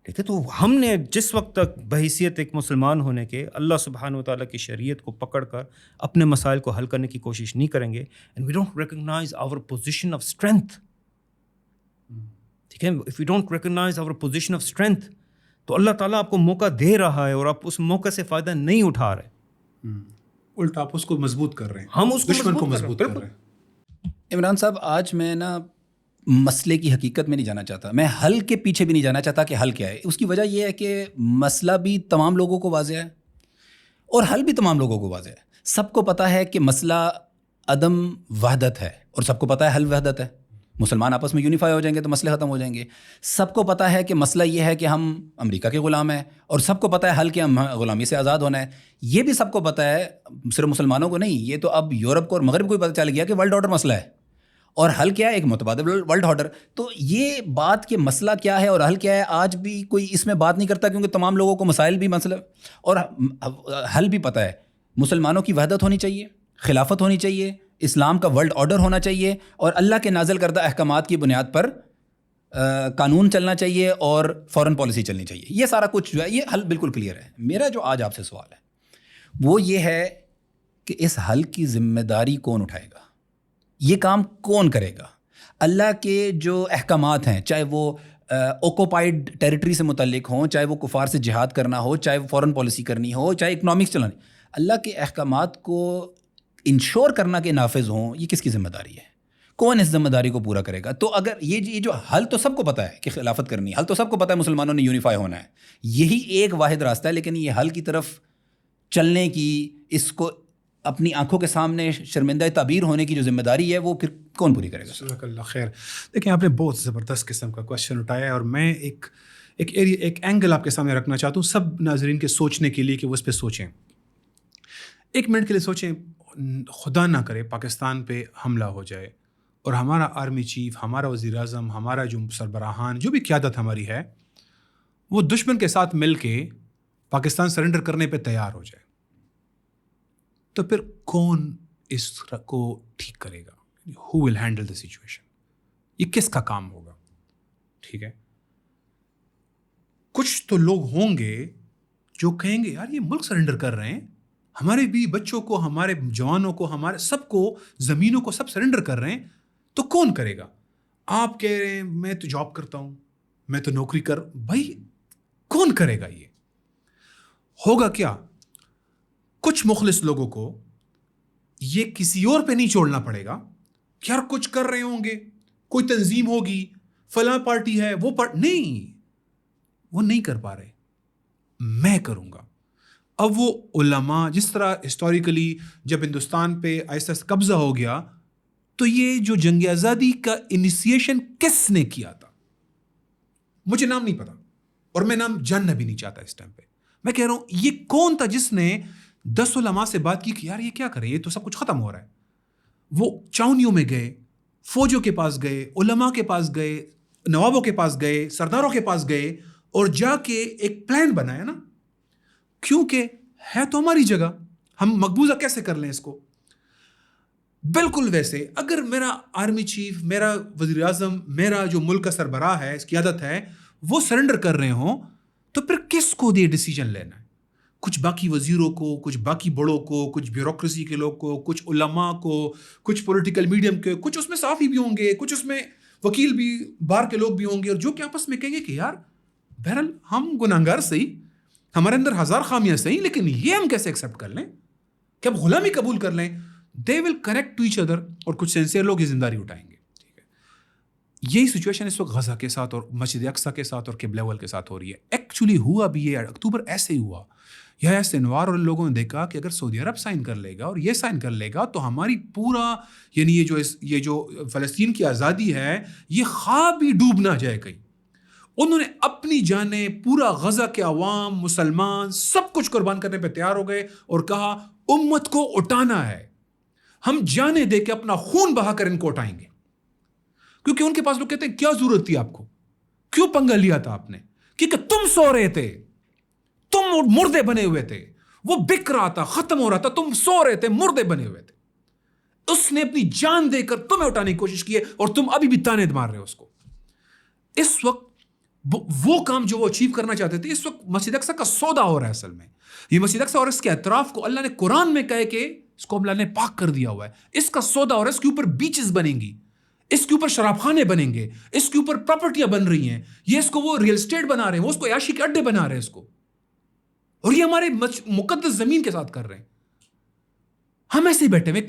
ٹھیک ہے, تو ہم نے جس وقت تک بحیثیت ایک مسلمان ہونے کے اللہ سبحانہ و تعالیٰ کی شریعت کو پکڑ کر اپنے مسائل کو حل کرنے کی کوشش نہیں کریں گے, and we don't recognize our position of strength. ٹھیک ہے, if you don't recognize our position of strength تو اللہ تعالیٰ آپ کو موقع دے رہا ہے اور آپ اس موقع سے فائدہ نہیں اٹھا رہے, الٹا آپ اس کو مضبوط کر رہے ہیں, ہم اس دشمن کو مضبوط کر رہے ہیں. عمران صاحب, آج میں نا مسئلے کی حقیقت میں نہیں جانا چاہتا, میں حل کے پیچھے بھی نہیں جانا چاہتا کہ حل کیا ہے. اس کی وجہ یہ ہے کہ مسئلہ بھی تمام لوگوں کو واضح ہے اور حل بھی تمام لوگوں کو واضح ہے. سب کو پتہ ہے کہ مسئلہ عدم وحدت ہے اور سب کو پتہ ہے حل وحدت ہے. مسلمان آپس میں یونیفائی ہو جائیں گے تو مسئلے ختم ہو جائیں گے. سب کو پتہ ہے کہ مسئلہ یہ ہے کہ ہم امریکہ کے غلام ہیں, اور سب کو پتہ ہے حل کہ ہم غلامی سے آزاد ہونا ہے. یہ بھی سب کو پتہ ہے, صرف مسلمانوں کو نہیں, یہ تو اب یورپ کو اور مغرب کو بھی پتہ چل گیا کہ ورلڈ آرڈر مسئلہ ہے, اور حل کیا ہے, ایک متبادل ورلڈ آرڈر. تو یہ بات کہ مسئلہ کیا ہے اور حل کیا ہے آج بھی کوئی اس میں بات نہیں کرتا, کیونکہ تمام لوگوں کو مسائل بھی مسئلہ اور حل بھی پتہ ہے. مسلمانوں کی وحدت ہونی چاہیے, خلافت ہونی چاہیے, اسلام کا ورلڈ آرڈر ہونا چاہیے, اور اللہ کے نازل کردہ احکامات کی بنیاد پر قانون چلنا چاہیے اور فورن پالیسی چلنی چاہیے. یہ سارا کچھ جو ہے یہ حل بالکل کلیئر ہے. میرا جو آج آپ سے سوال ہے وہ یہ ہے کہ اس حل کی ذمہ داری کون اٹھائے گا, یہ کام کون کرے گا. اللہ کے جو احکامات ہیں, چاہے وہ اوکوپائڈ ٹیریٹری سے متعلق ہوں, چاہے وہ کفار سے جہاد کرنا ہو, چاہے وہ فورن پالیسی کرنی ہو, چاہے اکنامکس چلانی, اللہ کے احکامات کو انشور کرنا کہ نافذ ہوں, یہ کس کی ذمہ داری ہے؟ کون اس ذمہ داری کو پورا کرے گا؟ تو اگر یہ جو حل تو سب کو پتہ ہے کہ خلافت کرنی ہے, حل تو سب کو پتہ ہے مسلمانوں نے یونیفائی ہونا ہے, یہی ایک واحد راستہ ہے, لیکن یہ حل کی طرف چلنے کی, اس کو اپنی آنکھوں کے سامنے شرمندہ تعبیر ہونے کی جو ذمہ داری ہے وہ پھر کون پوری کرے گا؟ جزاک اللہ خیر. دیکھیں آپ نے بہت زبردست قسم کا کوشچن اٹھایا ہے, اور میں ایک اینگل آپ کے سامنے رکھنا چاہتا ہوں سب ناظرین کے سوچنے کے لیے کہ وہ اس پہ سوچیں. ایک منٹ کے لیے سوچیں, خدا نہ کرے پاکستان پہ حملہ ہو جائے اور ہمارا آرمی چیف, ہمارا وزیر اعظم, ہمارا جو سربراہان, جو بھی قیادت ہماری ہے, وہ دشمن کے ساتھ مل کے پاکستان سرنڈر کرنے پہ تیار ہو جائے, تو پھر کون اس کو ٹھیک کرے گا؟ ہو ول ہینڈل دا سچویشن؟ یہ کس کا کام ہوگا؟ ٹھیک ہے, کچھ تو لوگ ہوں گے جو کہیں گے یار یہ ملک سرنڈر کر رہے ہیں, ہمارے بھی بچوں کو, ہمارے جوانوں کو, ہمارے سب کو, زمینوں کو سب سرنڈر کر رہے ہیں, تو کون کرے گا؟ آپ کہہ رہے ہیں میں تو جاب کرتا ہوں, میں تو نوکری کر, بھائی کون کرے گا؟ یہ ہوگا کیا؟ کچھ مخلص لوگوں کو یہ کسی اور پہ نہیں چھوڑنا پڑے گا کہ یار کچھ کر رہے ہوں گے, کوئی تنظیم ہوگی, فلاں پارٹی ہے, نہیں, وہ نہیں کر پا رہے, میں کروں گا. اب وہ علماء, جس طرح ہسٹوریکلی جب ہندوستان پہ آہستہ آہستہ قبضہ ہو گیا, تو یہ جو جنگ آزادی کا انیشیشن کس نے کیا تھا, مجھے نام نہیں پتا, اور میں نام جاننا بھی نہیں چاہتا اس ٹائم پہ. میں کہہ رہا ہوں یہ کون تھا جس نے 10 علماء سے بات کی کہ یار یہ کیا کریں, یہ تو سب کچھ ختم ہو رہا ہے. وہ چاونیوں میں گئے, فوجوں کے پاس گئے, علماء کے پاس گئے, نوابوں کے پاس گئے, سرداروں کے پاس گئے, اور جا کے ایک پلان بنایا نا, کیونکہ ہے تو ہماری جگہ, ہم مقبوضہ کیسے کر لیں اس کو. بالکل ویسے اگر میرا آرمی چیف, میرا وزیر اعظم, میرا جو ملک کا سربراہ ہے, اس قیادت ہے, وہ سرنڈر کر رہے ہوں, تو پھر کس کو یہ ڈیسیجن لینا ہے؟ کچھ باقی وزیروں کو, کچھ باقی بڑوں کو, کچھ بیوروکریسی کے لوگ کو, کچھ علماء کو, کچھ پولیٹیکل میڈیم کے, کچھ اس میں صحافی بھی ہوں گے, کچھ اس میں وکیل بھی, بار کے لوگ بھی ہوں گے, اور جو کہ آپس میں کہیں گے کہ یار بہرحال ہم گناہگار صحیح, ہمارے اندر 1000 خامیاں صحیح, لیکن یہ ہم کیسے ایکسیپٹ کر لیں کہ اب غلامی قبول کر لیں. They will connect to each other, اور کچھ سینسیئر لوگ یہ ذمہ داری اٹھائیں گے. ٹھیک ہے, یہی سچویشن اس وقت غزہ کے ساتھ اور مسجد اقصیٰ کے ساتھ اور قبلہ اول کے ساتھ ہو رہی ہے. ایکچولی ہوا بھی یہ اکتوبر ایسے ہی ہوا. یہ سنوار اور لوگوں نے دیکھا کہ اگر سعودی عرب سائن کر لے گا اور یہ سائن کر لے گا تو ہماری پورا, یعنی یہ جو فلسطین کی آزادی ہے, یہ خواب ہی ڈوب نہ جائے کہیں. انہوں نے اپنی جانیں, پورا غزہ کے عوام, مسلمان, سب کچھ قربان کرنے پہ تیار ہو گئے اور کہا امت کو اٹھانا ہے, ہم جانیں دے کے اپنا خون بہا کر ان کو اٹھائیں گے. کیونکہ ان کے پاس لوگ کہتے ہیں کیا ضرورت تھی آپ کو, کیوں پنگا لیا تھا آپ نے, کیونکہ تم سو رہے تھے, تم مردے بنے ہوئے تھے, وہ بک رہا تھا, ختم ہو رہا تھا, تم سو رہے تھے, مردے بنے ہوئے تھے. اس نے اپنی جان دے کر تمہیں اٹھانے کی کوشش کی ہے, اور تم ابھی بھی تانے مار رہے ہو اس کو. اس وقت وہ کام جو وہ اچیو کرنا چاہتے تھے, اس وقت مسجد اقصیٰ کا سودا ہو رہا ہے. اصل میں یہ مسجد اقصیٰ اور اس کے اطراف کو اللہ نے قرآن میں کہے کہ اس کو اللہ نے پاک کر دیا ہوا ہے, اس کا سودا ہو رہا ہے. اس کے اوپر بیچز بنیں گی, اس کے اوپر شراب خانے بنیں گے, اس کے اوپر پراپرٹیاں بن رہی ہیں, یہ اس کو وہ ریل اسٹیٹ بنا رہے ہیں, وہ اس کو عیاشی کے اڈے بنا رہے ہیں اس کو, اور یہ ہمارے مقدس زمین کے ساتھ کر رہے ہیں. ہم ایسے ہی بیٹھے ہوئے,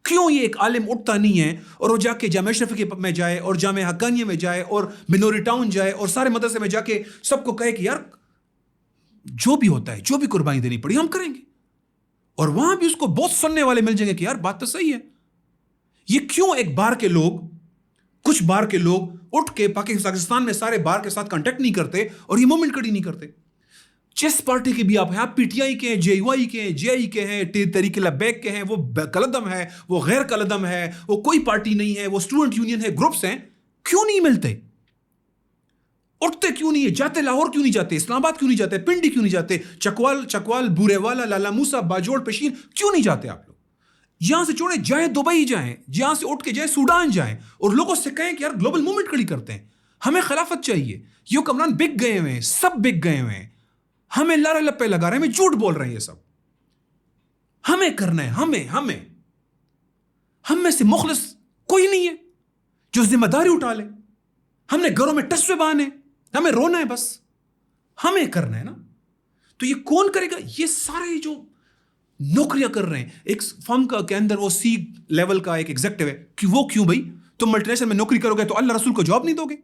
کیوں یہ ایک عالم اٹھتا نہیں ہے اور وہ جا کے جامعہ اشرفیہ میں جائے اور جامعہ حقانیہ میں جائے اور منوری ٹاؤن جائے اور سارے مدرسے میں جا کے سب کو کہے کہ یار جو بھی ہوتا ہے, جو بھی قربانی دینی پڑی ہم کریں گے, اور وہاں بھی اس کو بہت سننے والے مل جائیں گے کہ یار بات تو صحیح ہے. یہ کیوں ایک بار کے لوگ, کچھ بار کے لوگ اٹھ کے پاکستان میں سارے بار کے ساتھ کانٹیکٹ نہیں کرتے اور یہ موومنٹ کھڑی نہیں کرتے؟ جس پارٹی کے بھی آپ ہیں, آپ پی ٹی آئی کے ہیں, جے یو آئی کے ہیں, جے آئی کے ہیں, تحریک لبیک کے ہیں, وہ کلدم ہے, وہ غیر کلدم ہے, وہ کوئی پارٹی نہیں ہے, وہ اسٹوڈنٹ یونین ہے, گروپس ہیں, کیوں نہیں ملتے؟ اٹھتے کیوں نہیں ہے؟ جاتے لاہور کیوں نہیں جاتے, اسلام آباد کیوں نہیں جاتے, پنڈی کیوں نہیں جاتے, چکوال, بورے والا, لالا موسا, باجوڑ, پشین کیوں نہیں جاتے آپ لوگ؟ یہاں سے چھوڑیں جائیں دبئی جائیں, یہاں سے اٹھ کے جائیں سوڈان جائیں اور لوگوں سے کہیں کہ یار گلوبل موومنٹ کھڑی کرتے ہیں, ہمیں خلافت چاہیے. یہ حکمران بک گئے ہوئے ہیں, سب بک گئے ہوئے ہیں, ہمیں لارے لپے لگا رہے ہیں, ہمیں جھوٹ بول رہے ہیں, یہ سب ہمیں کرنا ہے. ہم میں سے مخلص کوئی نہیں ہے جو ذمہ داری اٹھا لے. ہم نے گھروں میں ٹسوے باندھے, ہمیں رونا ہے, بس ہمیں کرنا ہے نا. تو یہ کون کرے گا؟ یہ سارے جو نوکریاں کر رہے ہیں ایک فرم کے اندر, وہ سی لیول کا ایک ایگزیکٹو ہے کہ وہ کیوں بھائی تم ملٹی نیشنل میں نوکری کرو گے تو اللہ رسول کو جاب نہیں دو گے,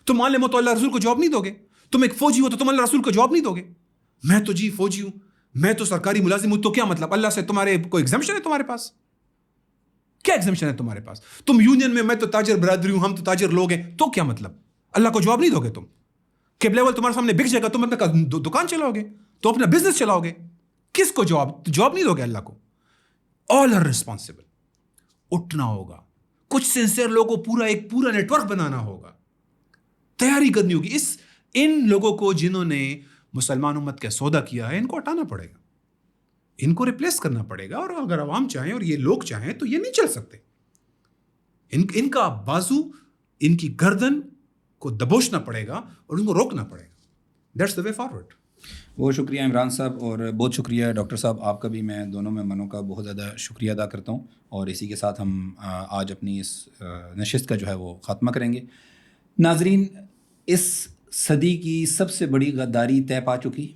تم عالم ہو تو اللہ رسول کو جاب نہیں دو گے, تم ایک فوجی ہو تو تم اللہ رسول کو جاب نہیں دو گے. میں تو جی فوجی ہوں, میں تو سرکاری ملازم ہوں, تو کیا مطلب اللہ سے تمہارے کوئی ایگزمپشن ہے تمہارے پاس؟ کیا ایگزمپشن ہے تمہارے پاس؟ تم یونین میں تو تاجر برادری ہوں, ہم تو تاجر لوگ ہیں, تو کیا مطلب اللہ کو جواب نہیں دو گے؟ تم قبلہ اول تمہارے سامنے بک جائے گا, تم اپنا دکان چلاؤ گے, تو اپنا بزنس چلاؤ گے, کس کو جواب نہیں دو گے اللہ کو؟ آل آر ریسپانسبل. اٹھنا ہوگا, کچھ سنسیئر لوگوں کو ایک پورا نیٹ ورک بنانا ہوگا, تیاری کرنی ہوگی. ان لوگوں کو جنہوں نے مسلمان امت کا سودا کیا ہے, ان کو ہٹانا پڑے گا, ان کو ریپلیس کرنا پڑے گا. اور اگر عوام چاہیں اور یہ لوگ چاہیں تو یہ نہیں چل سکتے. ان کا بازو, ان کی گردن کو دبوچنا پڑے گا اور ان کو روکنا پڑے گا. That's the way forward. بہت شکریہ عمران صاحب, اور بہت شکریہ ڈاکٹر صاحب آپ کا بھی. میں دونوں مہمانوں کا بہت زیادہ شکریہ ادا کرتا ہوں, اور اسی کے ساتھ ہم آج اپنی اس نشست کا جو ہے وہ خاتمہ کریں گے. ناظرین, اس صدی کی سب سے بڑی غداری طے پا چکی.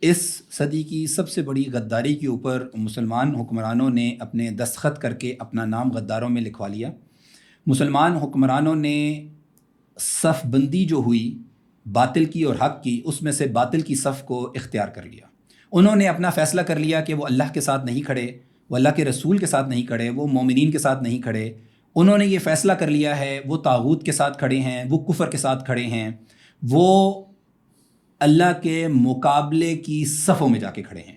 اس صدی کی سب سے بڑی غداری کے اوپر مسلمان حکمرانوں نے اپنے دستخط کر کے اپنا نام غداروں میں لکھوا لیا. مسلمان حکمرانوں نے صف بندی جو ہوئی باطل کی اور حق کی, اس میں سے باطل کی صف کو اختیار کر لیا. انہوں نے اپنا فیصلہ کر لیا کہ وہ اللہ کے ساتھ نہیں کھڑے, وہ اللہ کے رسول کے ساتھ نہیں کھڑے, وہ مومنین کے ساتھ نہیں کھڑے. انہوں نے یہ فیصلہ کر لیا ہے وہ طاغوت کے ساتھ کھڑے ہیں, وہ کفر کے ساتھ کھڑے ہیں, وہ اللہ کے مقابلے کی صفوں میں جا کے کھڑے ہیں.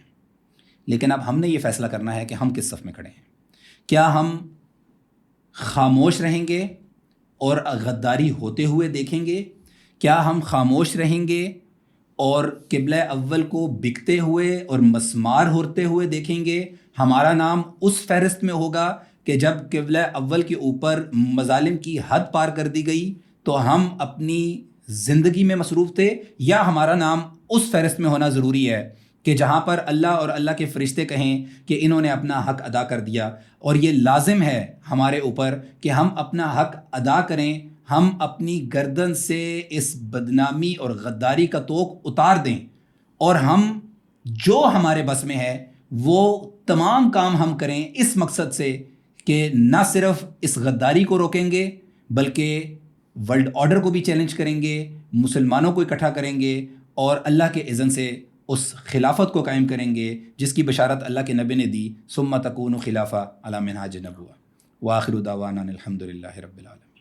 لیکن اب ہم نے یہ فیصلہ کرنا ہے کہ ہم کس صف میں کھڑے ہیں. کیا ہم خاموش رہیں گے اور غداری ہوتے ہوئے دیکھیں گے؟ کیا ہم خاموش رہیں گے اور قبلہ اول کو بکتے ہوئے اور مسمار ہوتے ہوئے دیکھیں گے؟ ہمارا نام اس فہرست میں ہوگا کہ جب قبلہ اول کے اوپر مظالم کی حد پار کر دی گئی تو ہم اپنی زندگی میں مصروف تھے, یا ہمارا نام اس فہرست میں ہونا ضروری ہے کہ جہاں پر اللہ اور اللہ کے فرشتے کہیں کہ انہوں نے اپنا حق ادا کر دیا؟ اور یہ لازم ہے ہمارے اوپر کہ ہم اپنا حق ادا کریں, ہم اپنی گردن سے اس بدنامی اور غداری کا طوق اتار دیں, اور ہم جو ہمارے بس میں ہے وہ تمام کام ہم کریں اس مقصد سے کہ نہ صرف اس غداری کو روکیں گے بلکہ ورلڈ آرڈر کو بھی چیلنج کریں گے, مسلمانوں کو اکٹھا کریں گے, اور اللہ کے اذن سے اس خلافت کو قائم کریں گے جس کی بشارت اللہ کے نبی نے دی, ثم تکون خلافہ علی منہاج نبوہ. وآخر دعوانا الحمد للہ رب العالمین.